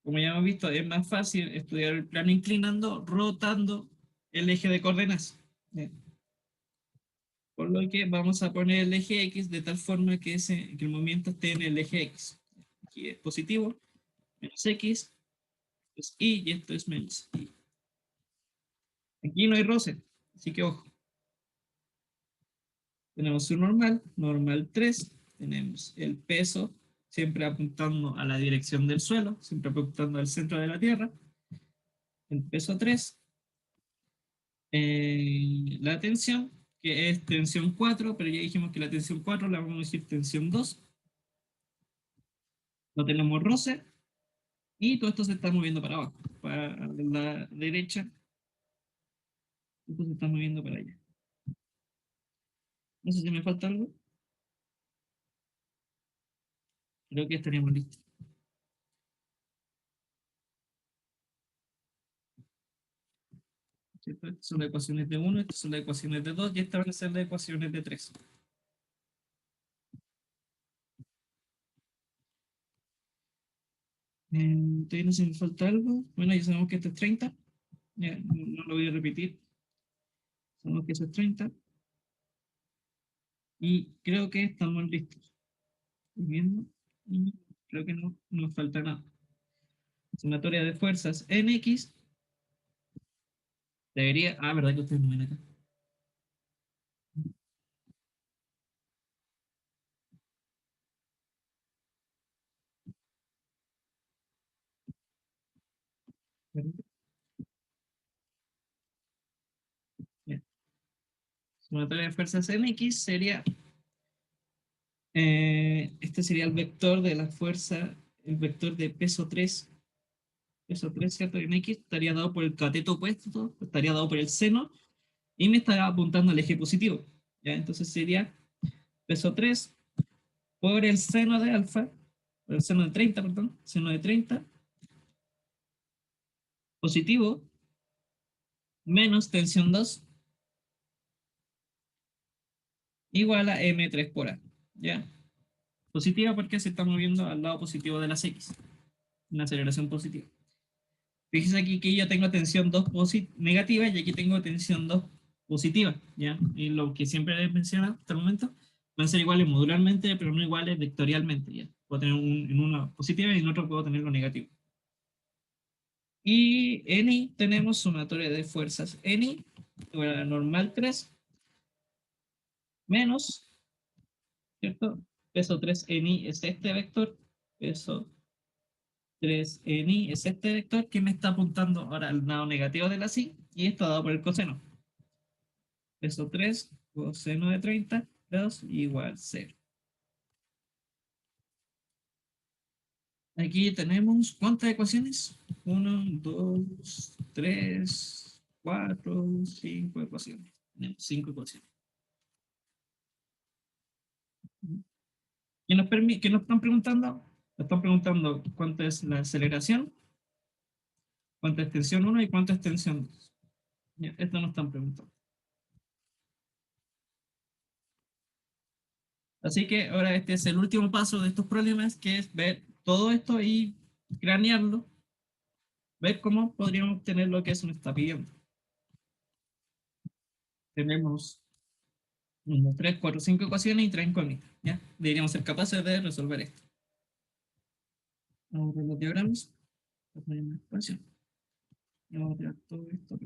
como ya hemos visto, es más fácil estudiar el plano inclinando, rotando el eje de coordenadas. ¿Bien? Por lo que vamos a poner el eje X de tal forma que el movimiento esté en el eje X. Aquí es positivo, menos X, es Y y esto es menos Y. Aquí no hay roce, así que ojo. Tenemos un normal, normal 3, tenemos el peso, siempre apuntando a la dirección del suelo, siempre apuntando al centro de la Tierra, el peso 3, la tensión, que es tensión 4, pero ya dijimos que la tensión 4 la vamos a decir tensión 2, no tenemos roce, y todo esto se está moviendo para abajo, para la derecha, esto se está moviendo para allá. No sé si me falta algo, creo que estaríamos listos. ¿Cierto? Estas son las ecuaciones de 1, estas son las ecuaciones de 2 y estas van a ser las ecuaciones de 3. Todavía no se me falta algo. Bueno, ya sabemos que esto es 30. Ya, no lo voy a repetir. Sabemos que eso es 30. Y creo que estamos listos. ¿Estoy viendo? Y creo que no nos falta nada. Sumatoria de fuerzas en X debería. Ah, ¿verdad que ustedes no ven acá? Ya. Sumatoria de fuerzas en X sería. Este sería el vector de la fuerza, el vector de peso 3. Peso 3, ¿cierto? En X estaría dado por el cateto opuesto, estaría dado por el seno y me está apuntando al eje positivo. ¿Ya? Entonces sería peso 3 por el seno de alfa, por el seno de 30, perdón, seno de 30, positivo, menos tensión 2, igual a M3 por A. ¿Ya? Positiva porque se está moviendo al lado positivo de las X, una aceleración positiva. Fíjese aquí que yo tengo tensión 2 negativa y aquí tengo tensión 2 positiva, ¿ya? Y lo que siempre he mencionado hasta el momento, van a ser iguales modularmente, pero no iguales vectorialmente, ¿ya? Puedo tener en una positiva y en otro puedo tener lo negativo. Y Ni tenemos sumatoria de fuerzas Ni, igual a normal 3, menos, ¿cierto? Peso 3 Ni es este vector, peso 3 Ni es este vector que me está apuntando ahora al lado negativo de la sí, y esto dado por el coseno. Peso 3 coseno de 30 grados igual 0. Aquí tenemos, ¿cuántas ecuaciones? 1, 2, 3, 4, 5 ecuaciones. Tenemos 5 ecuaciones. ¿Qué nos están preguntando? Nos están preguntando cuánto es la aceleración, cuánto es tensión 1 y cuánto es tensión 2. Ya, esto nos están preguntando. Así que ahora este es el último paso de estos problemas, que es ver todo esto y cranearlo, ver cómo podríamos obtener lo que se nos está pidiendo. Tenemos 1, 3, 4, 5 ecuaciones y 3 incógnitas. ¿Ya? Deberíamos ser capaces de resolver esto. Vamos a ver los diagramas. Vamos a poner una ecuación. Vamos a tirar todo esto.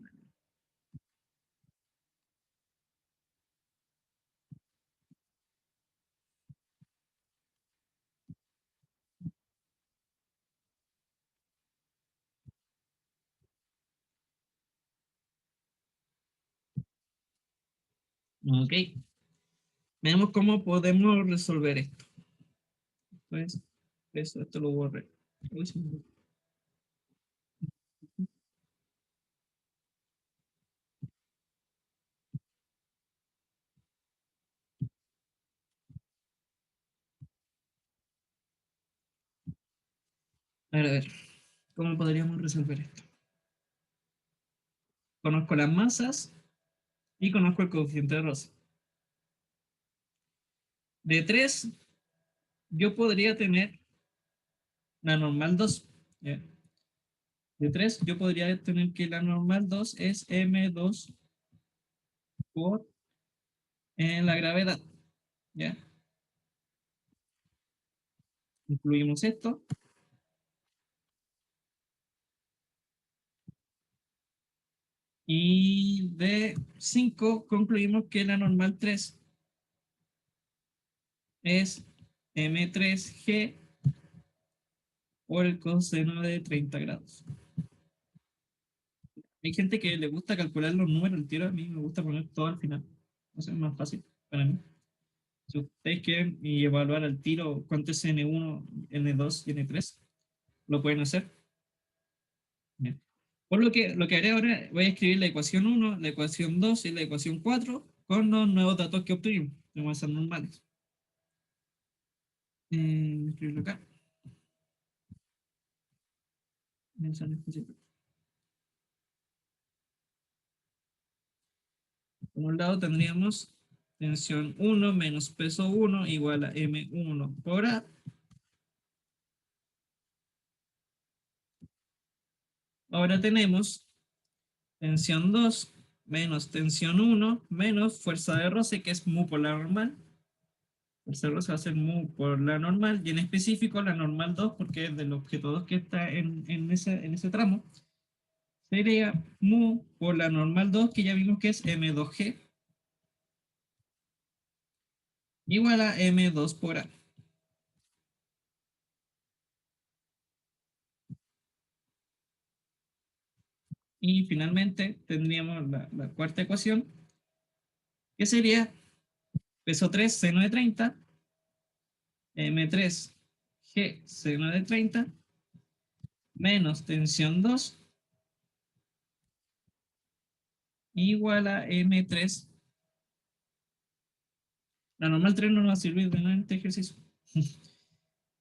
Ok. Veamos cómo podemos resolver esto. Entonces, esto lo borré. Uy, se me borró. A ver, ¿cómo podríamos resolver esto? Conozco las masas y conozco el coeficiente de Rosse. De 3, yo podría tener la normal 2. ¿Ya? De 3, yo podría tener que la normal 2 es M2 por la gravedad. ¿Ya? Incluimos esto. Y de 5 concluimos que la normal 3 es M3G por el coseno de 30 grados. Hay gente que le gusta calcular los números al tiro, a mí me gusta poner todo al final. Eso es más fácil para mí. Si ustedes quieren y evaluar al tiro cuánto es N1, N2 y N3, lo pueden hacer. Bien. Por lo que haré ahora, voy a escribir la ecuación 1, la ecuación 2 y la ecuación 4 con los nuevos datos que obtuvimos, de masas normales. Escribirlo acá. Por un lado tendríamos tensión 1 menos peso 1 igual a M1 por A. Ahora tenemos tensión 2 menos tensión 1 menos fuerza de roce, que es mu por la normal. Fuerza de roce va a ser mu por la normal, y en específico la normal 2, porque es del objeto 2 que está en ese tramo, sería mu por la normal 2, que ya vimos que es M2G, igual a M2 por A. Y finalmente tendríamos la cuarta ecuación, que sería peso 3 seno de 30, M3 G seno de 30, menos tensión 2, igual a M3. La normal 3 no nos va a servir de nada en este ejercicio.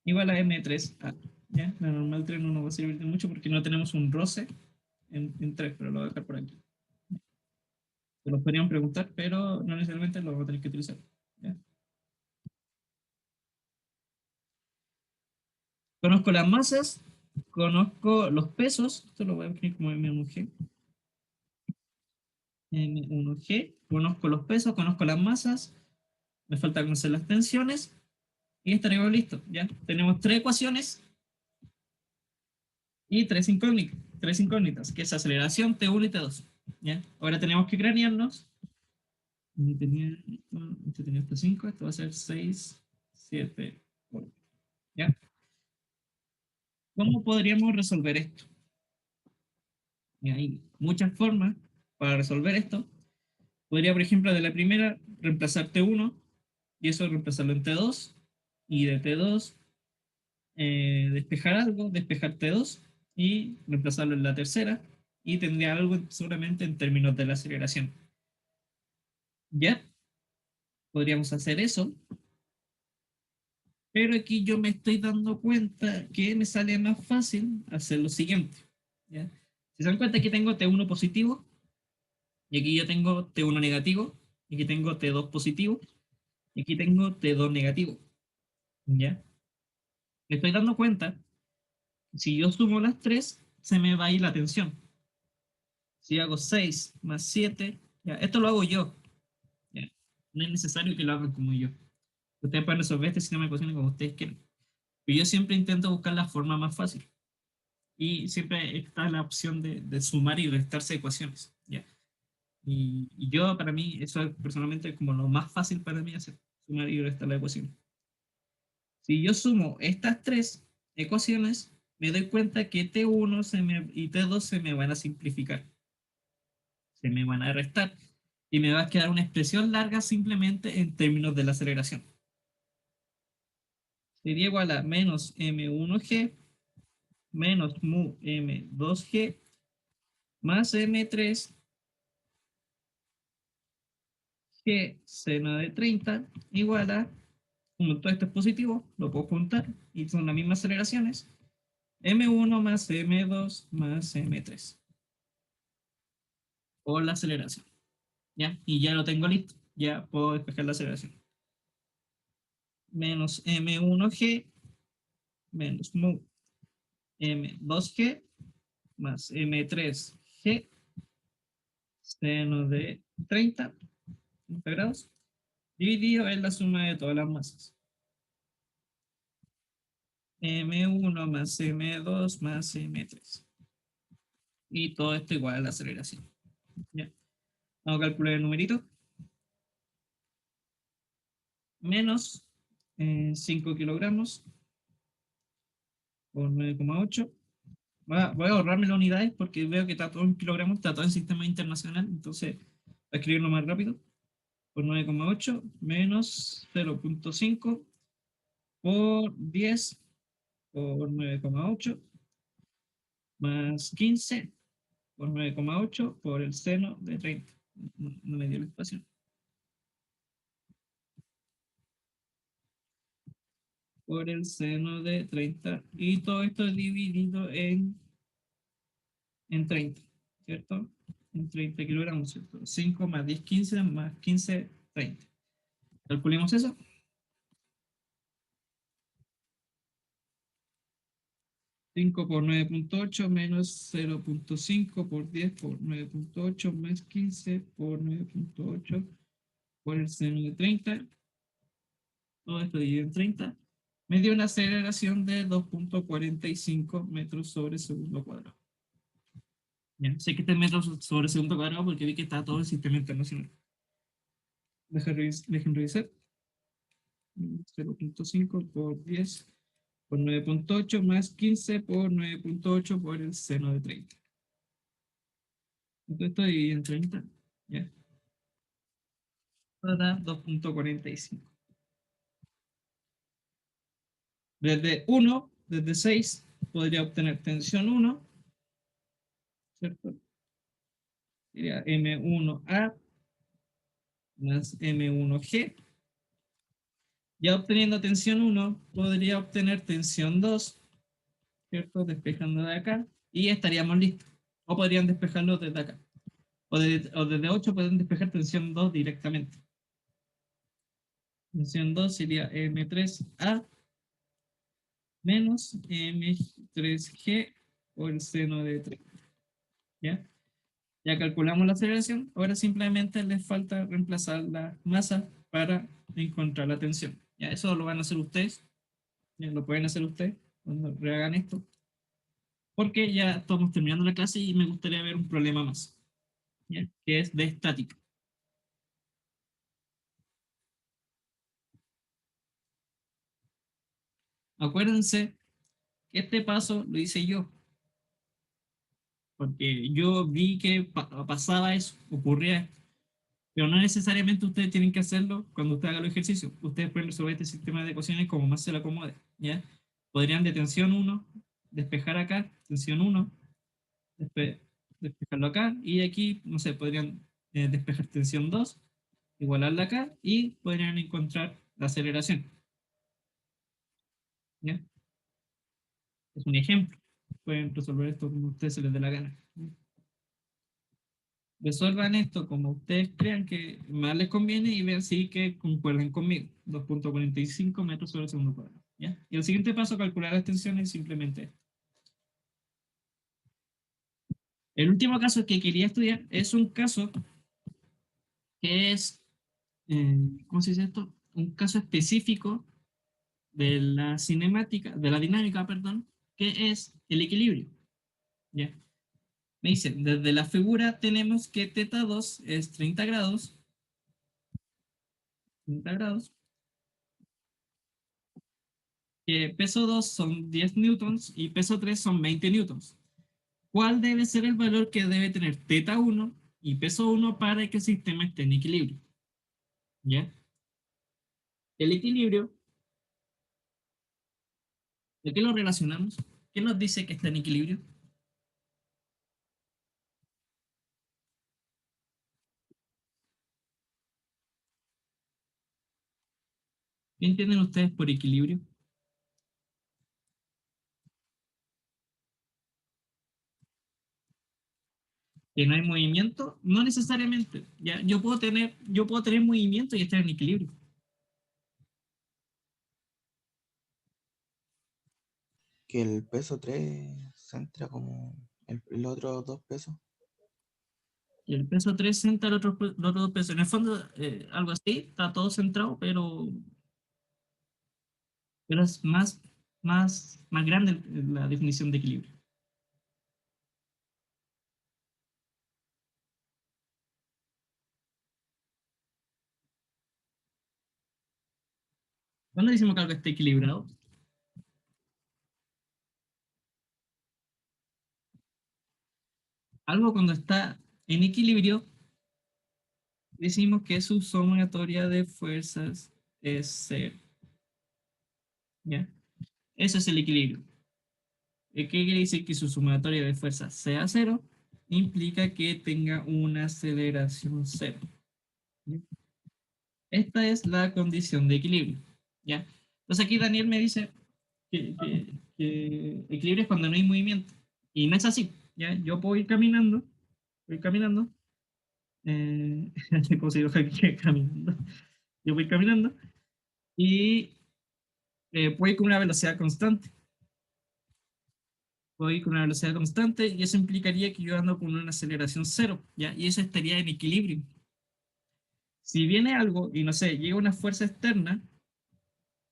Igual a M3A. ¿Ya? La normal 3 no nos va a servir de mucho porque no tenemos un roce en 3, pero lo voy a dejar por aquí. Se lo podrían preguntar, pero no necesariamente lo vamos a tener que utilizar. ¿Ya? Conozco las masas, conozco los pesos, esto lo voy a escribir como M1G. M1G, conozco los pesos, conozco las masas, me falta conocer las tensiones y estaríamos listos. ¿Ya? Tenemos tres ecuaciones y tres incógnitas, que es aceleración T1 y T2. ¿Ya? Ahora tenemos que cranearnos. Este tenía hasta 5, esto va a ser 6, 7, 8. ¿Ya? ¿Cómo podríamos resolver esto? Y hay muchas formas para resolver esto. Podría, por ejemplo, de la primera, reemplazar T1 y eso reemplazarlo en T2 y de T2 despejar algo, despejar T2 y reemplazarlo en la tercera y tendría algo seguramente en términos de la aceleración. ¿Ya? Podríamos hacer eso, pero aquí yo me estoy dando cuenta que me sale más fácil hacer lo siguiente. ¿Ya? Si se dan cuenta, aquí tengo T1 positivo, y aquí yo tengo T1 negativo, y aquí tengo T2 positivo, y aquí tengo T2 negativo. ¿Ya? Me estoy dando cuenta, si yo sumo las tres, se me va a ir la tensión. Si hago 6 más 7, ya, esto lo hago yo. Ya. No es necesario que lo hagan como yo. Ustedes pueden resolver este sistema de ecuaciones como ustedes quieran. Pero yo siempre intento buscar la forma más fácil. Y siempre está la opción de sumar y restarse ecuaciones. ¿Ya? Y yo, para mí, eso es personalmente como lo más fácil para mí hacer, sumar y restar la ecuación. Si yo sumo estas tres ecuaciones, me doy cuenta que T1 y T2 se me van a simplificar, se me van a restar, y me va a quedar una expresión larga simplemente en términos de la aceleración. Sería igual a menos m1g menos mu m2g más m3g seno de 30 igual a, como todo esto es positivo, lo puedo juntar y son las mismas aceleraciones, m1 más m2 más m3 por la aceleración. ¿Ya? Y ya lo tengo listo. Ya puedo despejar la aceleración. Menos m1g menos mu m2g más m3g seno de 30 grados dividido en la suma de todas las masas. M1 más M2 más M3. Y todo esto igual a la aceleración. ¿Ya? Vamos a calcular el numerito. Menos 5 kilogramos por 9,8. Voy a ahorrarme las unidades porque veo que está todo en kilogramos, está todo en sistema internacional. Entonces, voy a escribirlo más rápido. Por 9,8 menos 0,5 por 10 por 9,8 más 15 por 9,8 por el seno de 30. No me dio la espacio. Por el seno de 30. Y todo esto dividido en 30, ¿cierto? En 30 kilogramos, ¿cierto? 5 más 10, 15 más 15, 30. Calculemos eso. 5 por 9,8 menos 0,5 por 10 por 9,8 más 15 por 9,8 por el seno de 30. Todo esto dividido en 30. Me dio una aceleración de 2,45 metros sobre segundo cuadrado. Ya, sé que este es metros sobre segundo cuadrado porque vi que está todo el sistema internacional. Dejen revisar. 0,5 por 10 por 9,8 más 15 por 9,8 por el seno de 30. Entonces esto dividido en 30. Ya. Da 2,45. Desde 6, podría obtener tensión 1, ¿cierto? Sería M1A más M1G. Ya obteniendo tensión 1, podría obtener tensión 2, ¿cierto? Despejando de acá y estaríamos listos. O podrían despejarlo desde acá. O desde 8 pueden despejar tensión 2 directamente. Tensión 2 sería M3A menos M3G por el seno de 3. ¿Ya? Ya calculamos la aceleración. Ahora simplemente les falta reemplazar la masa para encontrar la tensión. Ya, eso lo van a hacer ustedes. Ya, lo pueden hacer ustedes cuando rehagan esto. Porque ya estamos terminando la clase y me gustaría ver un problema más, ¿ya? Que es de estática. Acuérdense que este paso lo hice yo, porque yo vi que pasaba eso, ocurría esto. Pero no necesariamente ustedes tienen que hacerlo cuando usted haga los ejercicios. Ustedes pueden resolver este sistema de ecuaciones como más se le acomode, ¿ya? Podrían de tensión 1, despejar acá, tensión 1, despe despejarlo acá, y aquí, no sé, podrían despejar tensión 2, igualarla acá, y podrían encontrar la aceleración, ¿ya? Es un ejemplo. pueden resolver esto como a ustedes se les dé la gana. Resuelvan esto como ustedes crean que más les conviene y vean si que concuerden conmigo. 2.45 metros sobre segundo cuadrado. ¿Ya? Y el siguiente paso, calcular las tensiones, simplemente esto. El último caso que quería estudiar es un caso que es, ¿cómo se dice esto? Un caso específico de la cinemática, de la dinámica, perdón, que es el equilibrio. ¿Ya? Me dicen, desde la figura tenemos que θ2 es 30 grados, que peso 2 son 10 newtons y peso 3 son 20 newtons. ¿Cuál debe ser el valor que debe tener θ1 y peso 1 para que el sistema esté en equilibrio? ¿Ya? El equilibrio, ¿de qué lo relacionamos? ¿Qué nos dice que está en equilibrio? ¿Qué entienden ustedes por equilibrio? Que no hay movimiento, no necesariamente. ¿Ya? Yo puedo tener movimiento y estar en equilibrio. Que el peso 3 centra como el otro dos pesos. Y el peso 3 centra el otro peso. En el fondo, algo así, está todo centrado, pero es más grande la definición de equilibrio. ¿Cuándo decimos que algo está equilibrado? Algo cuando está en equilibrio, decimos que su sumatoria de fuerzas es cero. ¿Ya? Eso es el equilibrio. ¿Qué quiere decir que su sumatoria de fuerzas sea cero? Implica que tenga una aceleración cero. ¿Ya? Esta es la condición de equilibrio. ¿Ya? Entonces aquí Daniel me dice que equilibrio es cuando no hay movimiento. Y no es así. ¿Ya? Yo puedo ir caminando, voy caminando, como si yo caminando. Yo voy caminando y puedo ir con una velocidad constante. Puedo ir con una velocidad constante y eso implicaría que yo ando con una aceleración cero, ¿ya? Y eso estaría en equilibrio. Si viene algo y no sé, llega una fuerza externa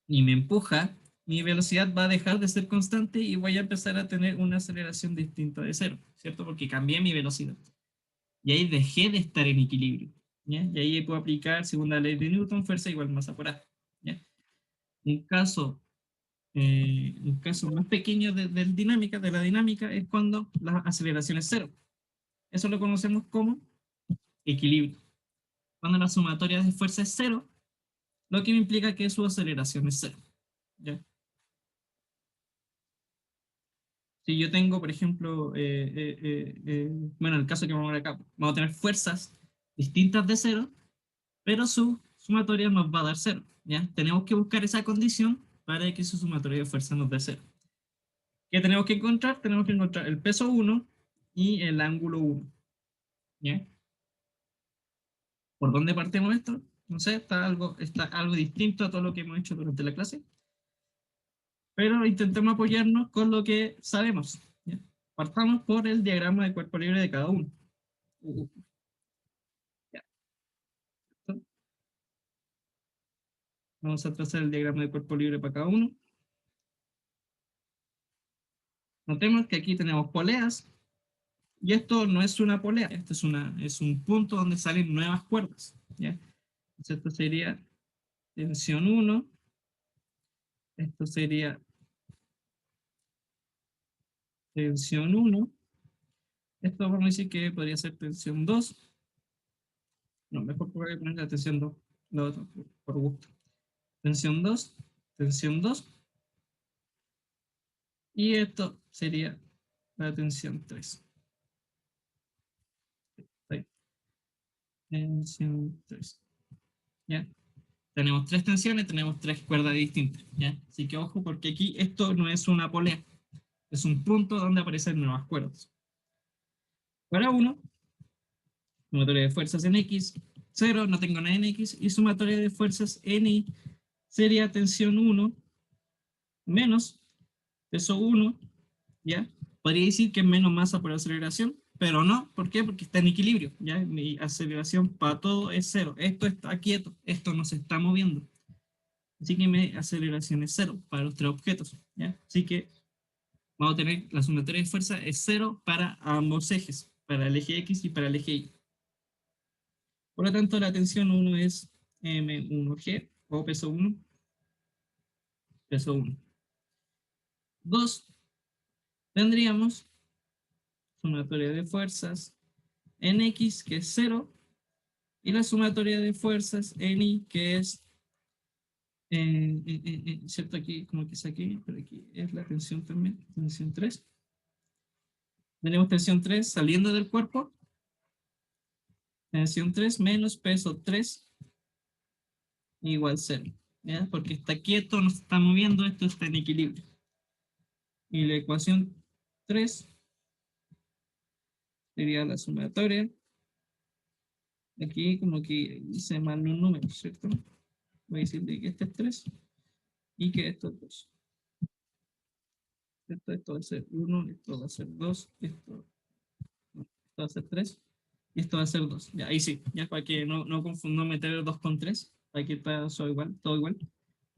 y me empuja, mi velocidad va a dejar de ser constante y voy a empezar a tener una aceleración distinta de cero, ¿cierto? Porque cambié mi velocidad. Y ahí dejé de estar en equilibrio, ¿ya? Y ahí puedo aplicar segunda ley de Newton, fuerza igual masa por A, ¿ya? Un caso, un caso más pequeño de la dinámica es cuando la aceleración es cero. Eso lo conocemos como equilibrio. Cuando la sumatoria de fuerza es cero, lo que implica que su aceleración es cero. ¿Ya? Si yo tengo, por ejemplo, bueno, en el caso que vamos a ver acá, vamos a tener fuerzas distintas de cero, pero su sumatoria nos va a dar cero. ¿Ya? Tenemos que buscar esa condición para que su sumatoria de fuerza nos dé cero. ¿Qué tenemos que encontrar? Tenemos que encontrar el peso 1 y el ángulo 1. ¿Ya? ¿Por dónde partimos esto? No sé, está algo distinto a todo lo que hemos hecho durante la clase, pero intentemos apoyarnos con lo que sabemos. ¿Ya? Partamos por el diagrama de cuerpo libre de cada uno. Ya. Vamos a trazar el diagrama de cuerpo libre para cada uno. Notemos que aquí tenemos poleas, y esto no es una polea, esto es un punto donde salen nuevas cuerdas. ¿Ya? Entonces esto sería tensión 1, esto sería tensión 1, esto vamos a decir que podría ser tensión 2. No, mejor voy a poner la tensión 2, lo otro, por gusto. Tensión 2, tensión 2, y esto sería la tensión 3. Ahí, tensión 3. ¿Ya? Tenemos tres tensiones, tenemos tres cuerdas distintas. ¿Ya? Así que ojo, porque aquí esto no es una polea, Es un punto donde aparecen nuevas cuerdas. Para 1, sumatoria de fuerzas en X, 0, no tengo nada en X, y sumatoria de fuerzas en Y sería tensión 1 menos peso 1, ¿ya? Podría decir que es menos masa por aceleración, pero no, ¿por qué? Porque está en equilibrio, ¿ya? Mi aceleración para todo es 0. Esto está quieto, esto no se está moviendo. Así que mi aceleración es 0 para los tres objetos, ¿ya? Así que vamos a tener la sumatoria de fuerza es 0 para ambos ejes, para el eje X y para el eje Y. Por lo tanto, la tensión 1 es M1G o peso 1, peso 1. 2, tendríamos sumatoria de fuerzas en X, que es 0, y la sumatoria de fuerzas en Y, que es, ¿cierto? Aquí, como que saqué, pero aquí es la tensión también, tensión 3. Tenemos tensión 3 saliendo del cuerpo, tensión 3 menos peso 3 igual 0, ¿ya? Porque está quieto, no se está moviendo, esto está en equilibrio. Y la ecuación 3 sería la sumatoria. Aquí como que hice mal un número, ¿cierto? Voy a decirle que este es 3 y que esto es 2. Esto va a ser 1, esto va a ser 2, esto va a ser 3 y esto va a ser 2. Ya, ahí sí, ya para que no confundo meter 2 con 3, para que todo igual, todo igual.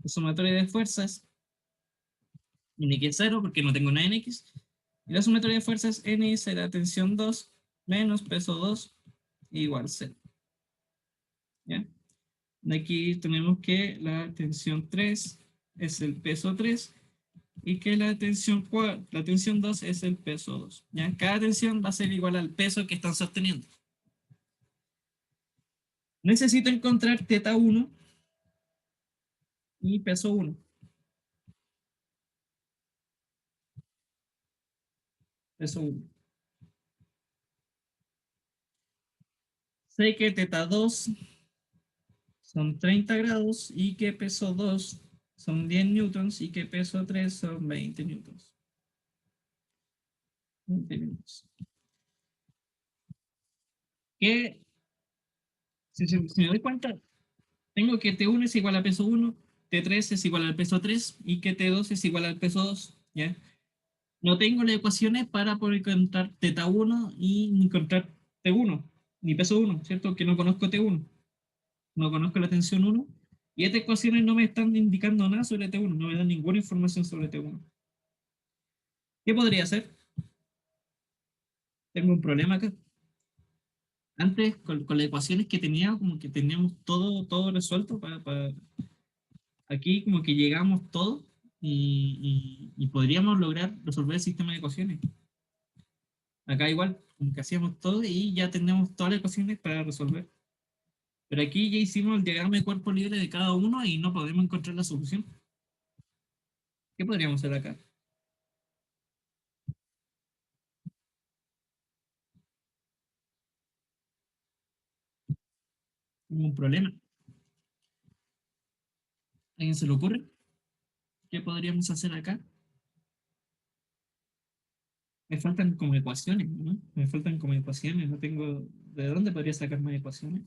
La sumatoria de fuerzas en X es 0 porque no tengo nada en X. Y la sumatoria de fuerzas N será tensión 2 menos peso 2 igual 0. ¿Ya? De aquí tenemos que la tensión 3 es el peso 3 y que la tensión 2 es el peso 2. ¿Ya? Cada tensión va a ser igual al peso que están sosteniendo. Necesito encontrar teta 1 y peso 1. Peso 1. Sé que teta 2 son 30 grados y que peso 2 son 10 newtons y que peso 3 son 20 newtons. 20 newtons. Que, si me doy cuenta, tengo que T1 es igual a peso 1, T3 es igual al peso 3 y que T2 es igual al peso 2. ¿Ya? No tengo las ecuaciones para poder encontrar teta 1 y ni encontrar T1, ni peso 1, ¿cierto? Que no conozco T1, no conozco la tensión 1 y estas ecuaciones no me están indicando nada sobre T1, no me dan ninguna información sobre T1. ¿Qué podría hacer? Tengo un problema acá. Antes, con las ecuaciones que tenía, como que teníamos todo resuelto para aquí como que llegamos todo y podríamos lograr resolver el sistema de ecuaciones. Acá igual, como que hacíamos todo y ya tenemos todas las ecuaciones para resolver. Pero aquí ya hicimos el diagrama de cuerpo libre de cada uno y no podemos encontrar la solución. ¿Qué podríamos hacer acá? Ningún problema. ¿A alguien se le ocurre? ¿Qué podríamos hacer acá? Me faltan como ecuaciones, ¿no? Me faltan como ecuaciones, no tengo... ¿De dónde podría sacar más ecuaciones?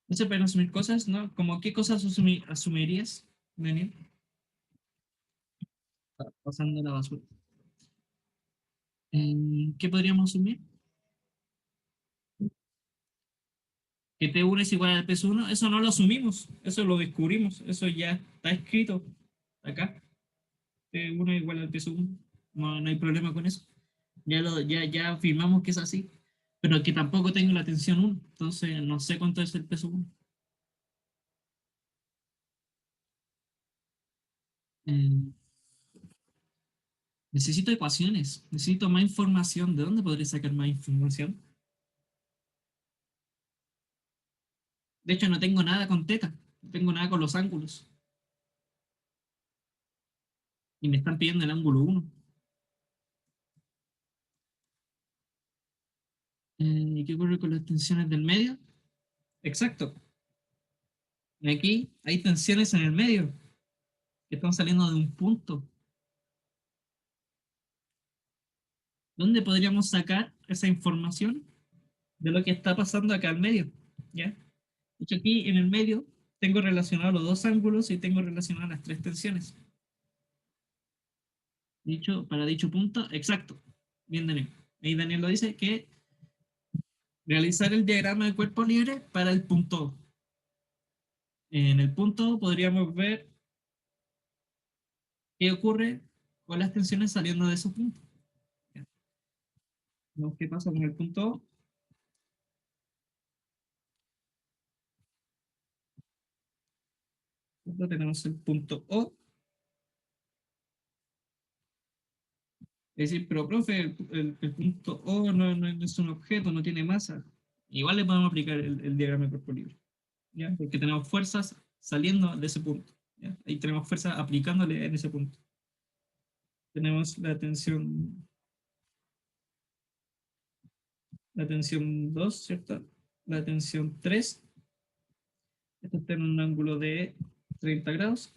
No se pueden asumir cosas, ¿no? ¿Como qué cosas asumirías, Daniel? Pasando la basura. ¿Qué podríamos asumir? Que T1 es igual al peso 1, eso no lo asumimos, eso lo descubrimos, eso ya está escrito acá. T1 es igual al peso 1, no hay problema con eso. Ya afirmamos que es así, pero que tampoco tengo la tensión 1, entonces no sé cuánto es el peso 1. Eh, necesito ecuaciones, necesito más información. ¿De dónde podría sacar más información? De hecho, no tengo nada con teta, no tengo nada con los ángulos. Y me están pidiendo el ángulo 1. ¿Y qué ocurre con las tensiones del medio? Exacto. Y aquí hay tensiones en el medio que están saliendo de un punto. ¿Dónde podríamos sacar esa información de lo que está pasando acá al medio? ¿Ya? De hecho, aquí en el medio tengo relacionados los dos ángulos y tengo relacionadas las tres tensiones. Dicho, para dicho punto, exacto. Bien, Daniel. Ahí Daniel lo dice, que realizar el diagrama de cuerpo libre para el punto O. En el punto O podríamos ver qué ocurre con las tensiones saliendo de esos puntos. ¿Qué pasa con el punto O? Nosotros tenemos el punto O. Es decir, pero profe, el punto O no es un objeto, no tiene masa. Igual le podemos aplicar el diagrama de cuerpo libre, ¿ya? Porque tenemos fuerzas saliendo de ese punto, ¿ya? Ahí tenemos fuerzas aplicándole en ese punto. Tenemos la tensión 2, ¿cierto? La tensión 3. Esto está en un ángulo de 30 grados.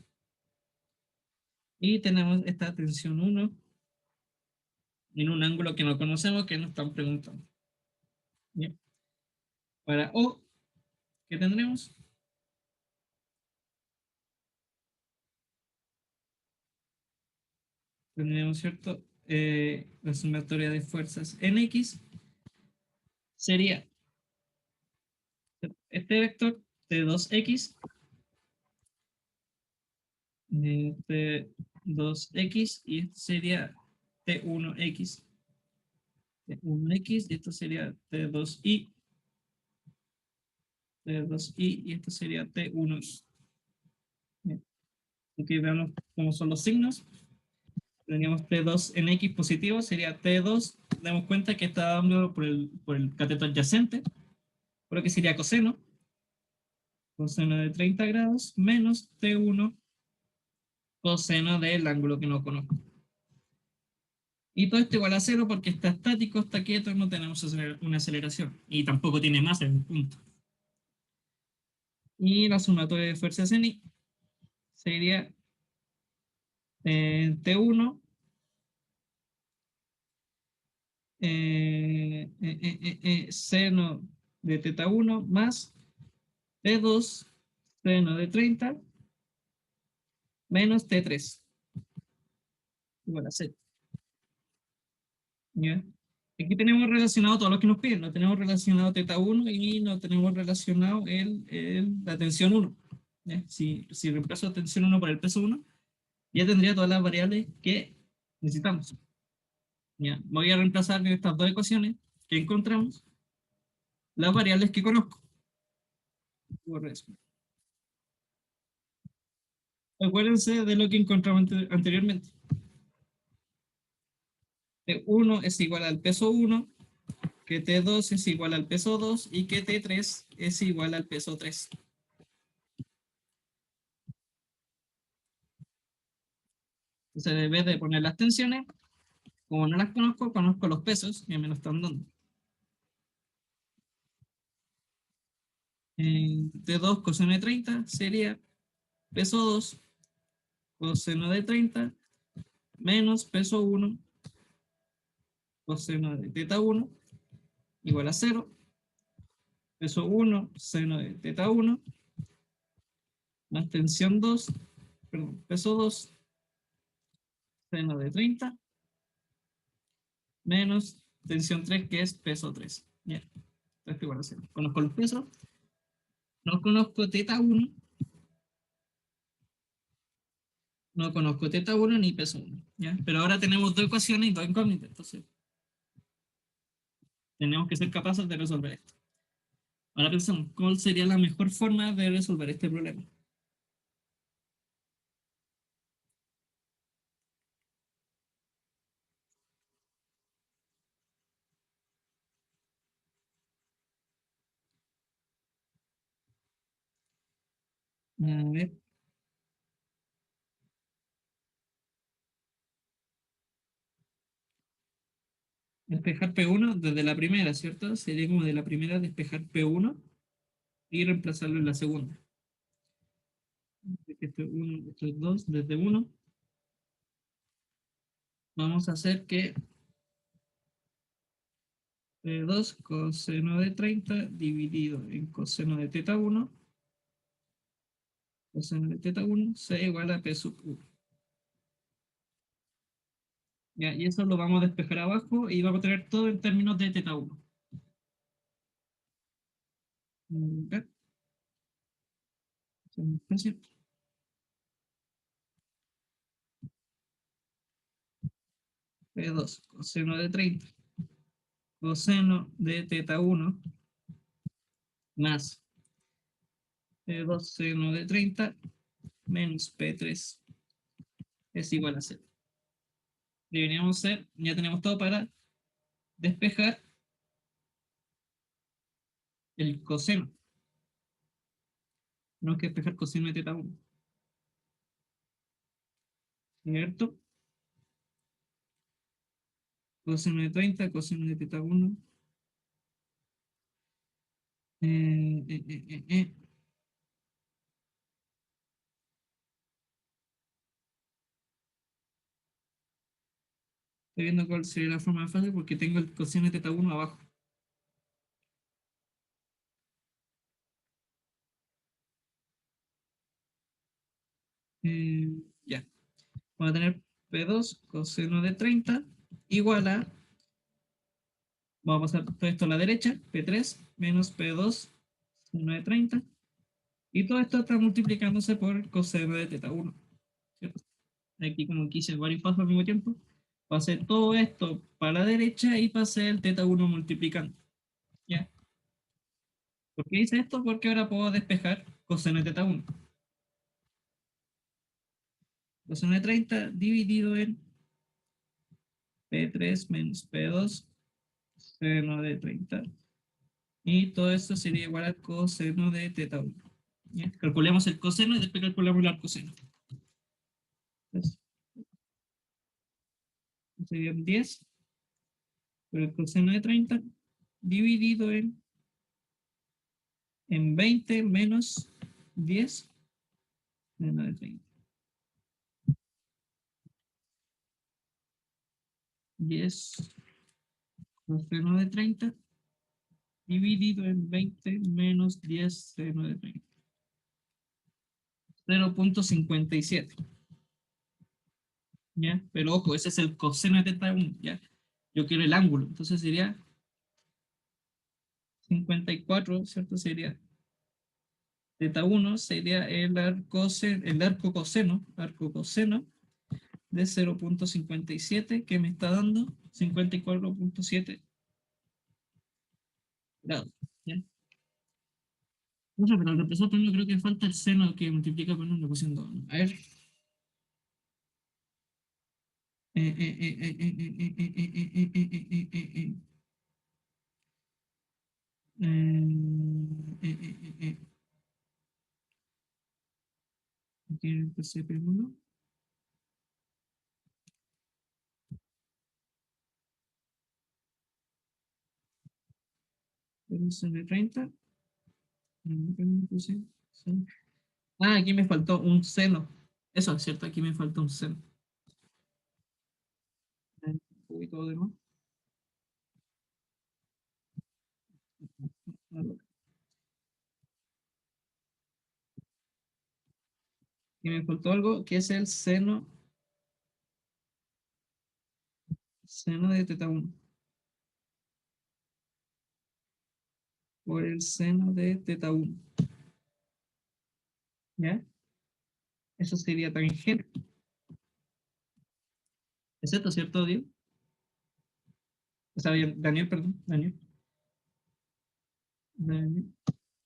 Y tenemos esta tensión 1 en un ángulo que no conocemos, que nos están preguntando. ¿Bien? Para O, ¿qué tendremos? Tendremos, ¿cierto? La sumatoria de fuerzas en X sería este vector T2X, T2X, y este sería T1X. T1X, y esto sería T2I, T2I, y esto sería T1I. Bien. Aquí veamos cómo son los signos. Teníamos T2 en X positivo, sería T2. Damos cuenta que está dando por el cateto adyacente, por lo que sería coseno. Coseno de 30 grados menos T1 coseno del ángulo que no conozco. Y todo esto igual a cero porque está estático, está quieto, no tenemos una aceleración. Y tampoco tiene masa en un punto. Y la sumatoria de fuerzas en I sería T1 seno de teta 1 más T2 seno de 30 menos T3 igual a 0. ¿Ya? Aquí tenemos relacionado todo lo que nos piden. No tenemos relacionado teta 1 y no tenemos relacionado la tensión 1. ¿Ya? Si reemplazo la tensión 1 por el peso 1, ya tendría todas las variables que necesitamos. ¿Ya? Voy a reemplazar en estas dos ecuaciones que encontramos las variables que conozco. Acuérdense de lo que encontramos anteriormente. T1 es igual al peso 1, que T2 es igual al peso 2 y que T3 es igual al peso 3. Entonces, en vez de poner las tensiones, como no las conozco, conozco los pesos y me lo están dando. T2 coseno de 30 sería peso 2 coseno de 30 menos peso 1 coseno de teta 1 igual a 0. Peso 1 seno de teta 1 más tensión 2, perdón, peso 2 seno de 30 menos tensión 3, que es peso 3. Ya, esto igual a 0. Conozco los pesos, no conozco teta 1, no conozco teta 1 ni peso 1. ¿Ya? Pero ahora tenemos dos ecuaciones y dos incógnitas, entonces tenemos que ser capaces de resolver esto. Ahora pensamos, ¿cuál sería la mejor forma de resolver este problema? A ver, despejar P1 desde la primera, ¿cierto? Sería como de la primera despejar P1. y reemplazarlo en la segunda. Esto es 1, esto es 2, desde 1. Vamos a hacer que 2 coseno de 30 dividido en coseno de teta 1, coseno de teta 1 sea igual a P sub 1. Ya, y eso lo vamos a despejar abajo y vamos a tener todo en términos de teta 1. Ya. P2 coseno de 30 coseno de teta 1 más P2 seno de 30 menos P3 es igual a 0. Deberíamos ser, ya tenemos todo para despejar el coseno. Tenemos que despejar coseno de teta 1. ¿Cierto? Coseno de 30, coseno de teta 1. Eh, eh, eh, eh. Estoy viendo cuál sería la forma más fácil porque tengo el coseno de teta 1 abajo. Ya. Vamos a tener P2 coseno de 30 igual a, vamos a pasar todo esto a la derecha, P3 menos P2 seno de 30. Y todo esto está multiplicándose por coseno de teta 1. ¿Cierto? Aquí como quise varios pasos al mismo tiempo. Pasé todo esto para la derecha y pasé el teta 1 multiplicando. ¿Ya? ¿Por qué hice esto? Porque ahora puedo despejar coseno de teta 1. Coseno de 30 dividido en P3 menos P2 seno de 30. Y todo esto sería igual al coseno de teta 1. ¿Ya? Calculemos el coseno y después calculamos el arcoseno. Entonces, serían 10 por el coseno de 30 dividido en 20 menos 10 menos de 30. 10 coseno de 30 dividido en 20 menos 10 seno de 30. 0.57. ¿Ya? Pero ojo, ese es el coseno de teta 1. ¿Ya? Yo quiero el ángulo, entonces sería 54, ¿cierto? Sería teta 1, sería el arco coseno de 0.57 que me está dando 54.7 grados. ¿Ya? No sé, pero al reemplazar por 1 creo que falta el seno que multiplica por 1 puse 2. A ver. Aquí empecé primero. Pero seno de 30. Ah, aquí me faltó un seno. Eso es cierto, aquí me faltó un seno. Un poquito de más. Y me faltó algo que es el seno de teta 1 por el seno de teta 1. ¿Ya? Eso sería tangente. ¿Es esto cierto, Diego? O sea, Daniel, perdón. Daniel.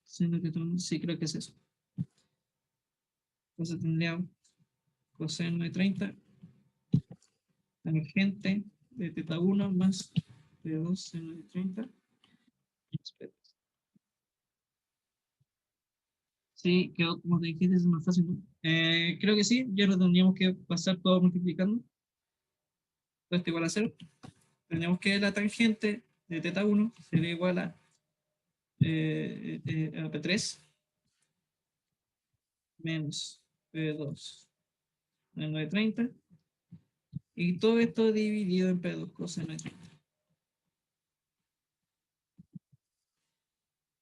Seno de teta 1. Sí, creo que es eso. Entonces tendría coseno de 30 tangente de teta 1 más P2 seno de 30. Sí, quedó como te dijiste, es más fácil, ¿no? Creo que sí, ya no tendríamos que pasar todo multiplicando. Esto igual a 0. Tendríamos que la tangente de teta 1 sería igual a P3 menos P2 menos de 30. Y todo esto dividido en P2 coseno de 30.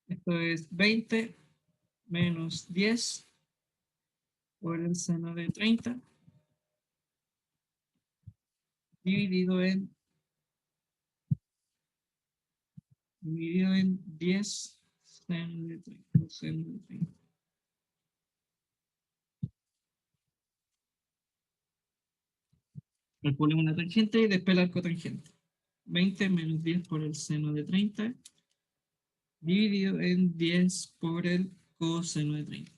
Esto es 20 menos 10 por el seno de 30 dividido en 10 seno de 30. Seno de 30. Calculemos una tangente y después la cotangente. 20 menos 10 por el seno de 30 dividido en 10 por el coseno de 30.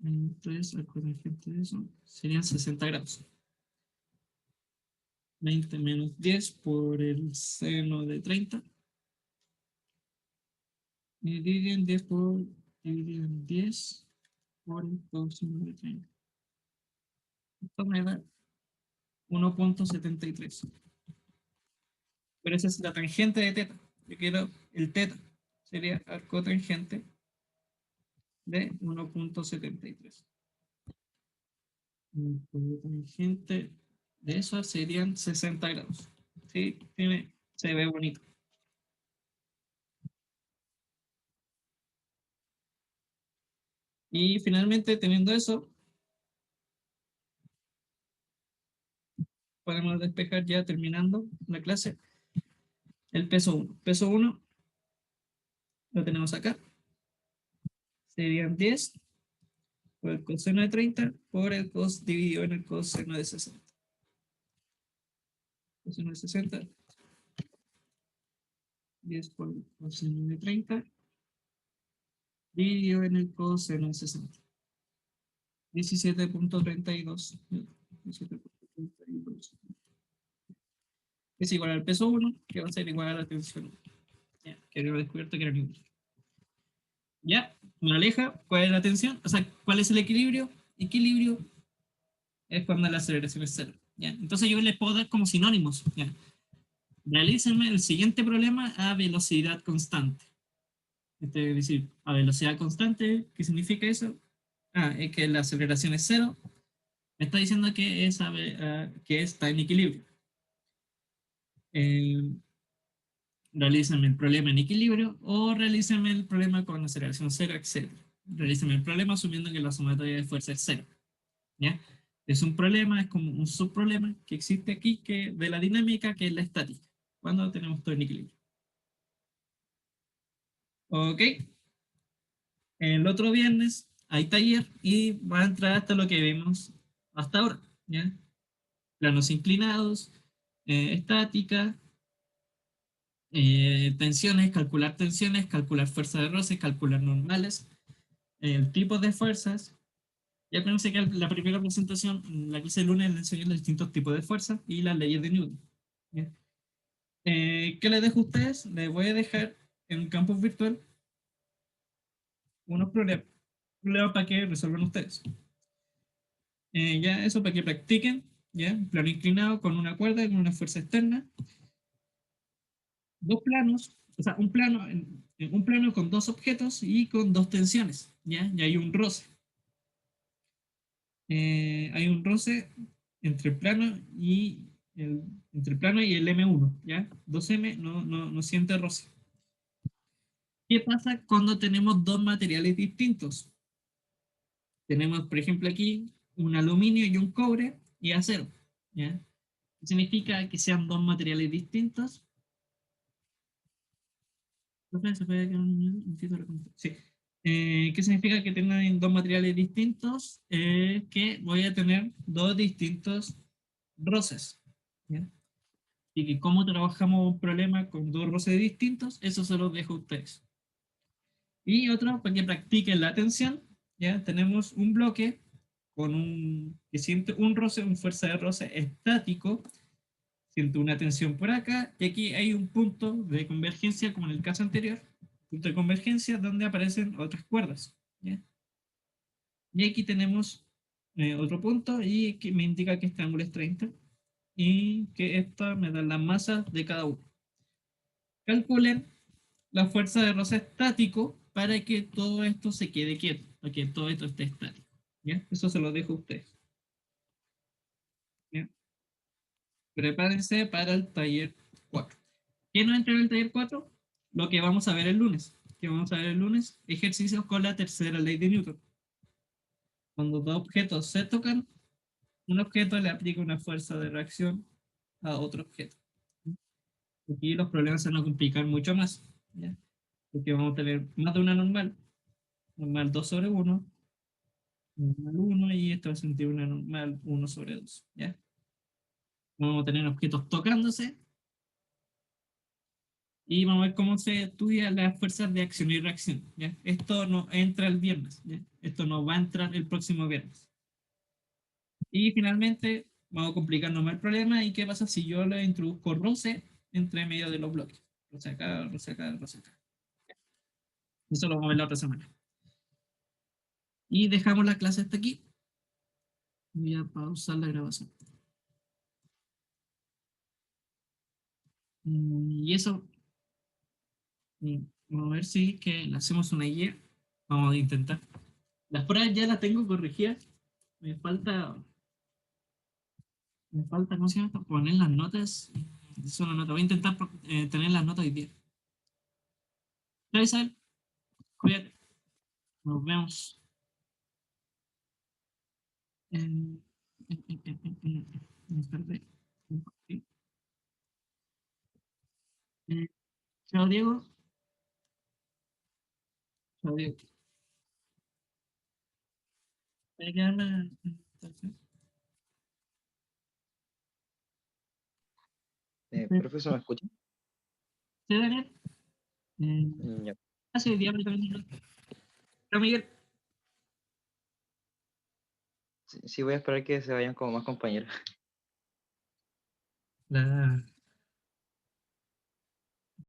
Entonces, la cotangente de eso serían 60 grados. 20 menos 10 por el seno de 30. Dividido en 10 por dividido en 10 por el coseno de 30. Esto me da 1.73. Pero esa es la tangente de teta. Yo quiero el teta. Sería arcotangente de 1.73. Tangente de eso serían 60 grados. ¿Sí? Se ve bonito. Y finalmente, teniendo eso, podemos despejar ya terminando la clase el peso 1. Peso 1 lo tenemos acá. Serían 10 por el coseno de 30 por el cos dividido en el coseno de 60. Coseno de 60. 10 por el coseno de 30 dividido en el coseno de 60. 17.32. 17.32. Es igual al peso 1, que va a ser igual a la tensión 1. Ya, que había descubierto que era igual. Ya, me aleja. ¿Cuál es la tensión? O sea, ¿cuál es el equilibrio? Equilibrio es cuando la aceleración es cero. ¿Ya? Entonces yo les puedo dar como sinónimos. ¿Ya? Realícenme el siguiente problema a velocidad constante. Es decir, a velocidad constante, ¿qué significa eso? Es que la aceleración es cero. Me está diciendo que, que está en equilibrio. Realícenme el problema en equilibrio o realícenme el problema con aceleración cero, etc. Realícenme el problema asumiendo que la sumatoria de fuerza es cero. ¿Ya? Es un problema, es como un subproblema que existe aquí de la dinámica, que es la estática, cuando tenemos todo en equilibrio. Ok, el otro viernes hay taller y va a entrar hasta lo que vimos hasta ahora. ¿Ya? Planos inclinados, estática, tensiones, calcular fuerzas de roce, calcular normales, el tipo de fuerzas. Ya pensé que la primera presentación, la clase de lunes, le enseñé los distintos tipos de fuerzas y las leyes de Newton. ¿Ya? ¿Qué les dejo a ustedes? Les voy a dejar en un campus virtual unos problemas para que resuelvan ustedes. Ya eso para que practiquen, ya, plano inclinado con una cuerda, con una fuerza externa, dos planos, o sea, un plano con dos objetos y con dos tensiones, ya, y hay un roce. Hay un roce entre el plano y entre el plano y el M1, ¿ya? 2M no siente roce. ¿Qué pasa cuando tenemos dos materiales distintos? Tenemos, por ejemplo, aquí un aluminio y un cobre y acero, ¿ya? ¿Qué significa que sean dos materiales distintos? Sí. ¿Qué significa que tengan dos materiales distintos? Que voy a tener dos distintos roces, ¿ya? Y que cómo trabajamos un problema con dos roces distintos, eso se los dejo a ustedes. Y otro, para que practiquen la tensión, ya tenemos un bloque que siente un roce, un fuerza de roce estático, siente una tensión por acá, y aquí hay un punto de convergencia, como en el caso anterior, punto de convergencia donde aparecen otras cuerdas. ¿Ya? Y aquí tenemos otro punto y que me indica que este ángulo es 30 y que esta me da la masa de cada uno. Calculen la fuerza de roce estático para que todo esto se quede quieto, para que todo esto esté estático. ¿Ya? Eso se lo dejo a ustedes. ¿Ya? Prepárense para el taller 4. ¿Qué nos entra en el taller 4? Lo que vamos a ver el lunes. ¿Qué vamos a ver el lunes? Ejercicios con la tercera ley de Newton. Cuando dos objetos se tocan, un objeto le aplica una fuerza de reacción a otro objeto. Aquí los problemas se van a complicar mucho más, ¿ya? Porque vamos a tener más de una normal, normal 2 sobre 1, normal 1 y esto va a sentir una normal 1 sobre 2, ¿ya? Vamos a tener objetos tocándose y vamos a ver cómo se estudia las fuerzas de acción y reacción, ¿ya? Esto no entra el viernes, ¿ya? Esto no va a entrar el próximo viernes. Y finalmente vamos a complicarnos más el problema y qué pasa si yo le introduzco roce entre medio de los bloques. Roce acá, roce acá, roce acá. Eso lo vamos a ver la otra semana. Y dejamos la clase hasta aquí. Voy a pausar la grabación. Y eso, vamos a ver si que le hacemos una guía. Vamos a intentar. Las pruebas ya las tengo corregidas. Me falta, ¿cómo se llama esto? Poner las notas. Es una nota. Voy a intentar tener las notas hoy día. Gracias, cuídate. Nos vemos. Espérate. Eh, Chao, Diego. Chao, Diego. ¿Puede quedar la presentación? Profesor, ¿me escucha? Sí, Daniel. Ya. Sí, Diego también. Chao, Miguel. Sí, sí, voy a esperar que se vayan como más compañeros. La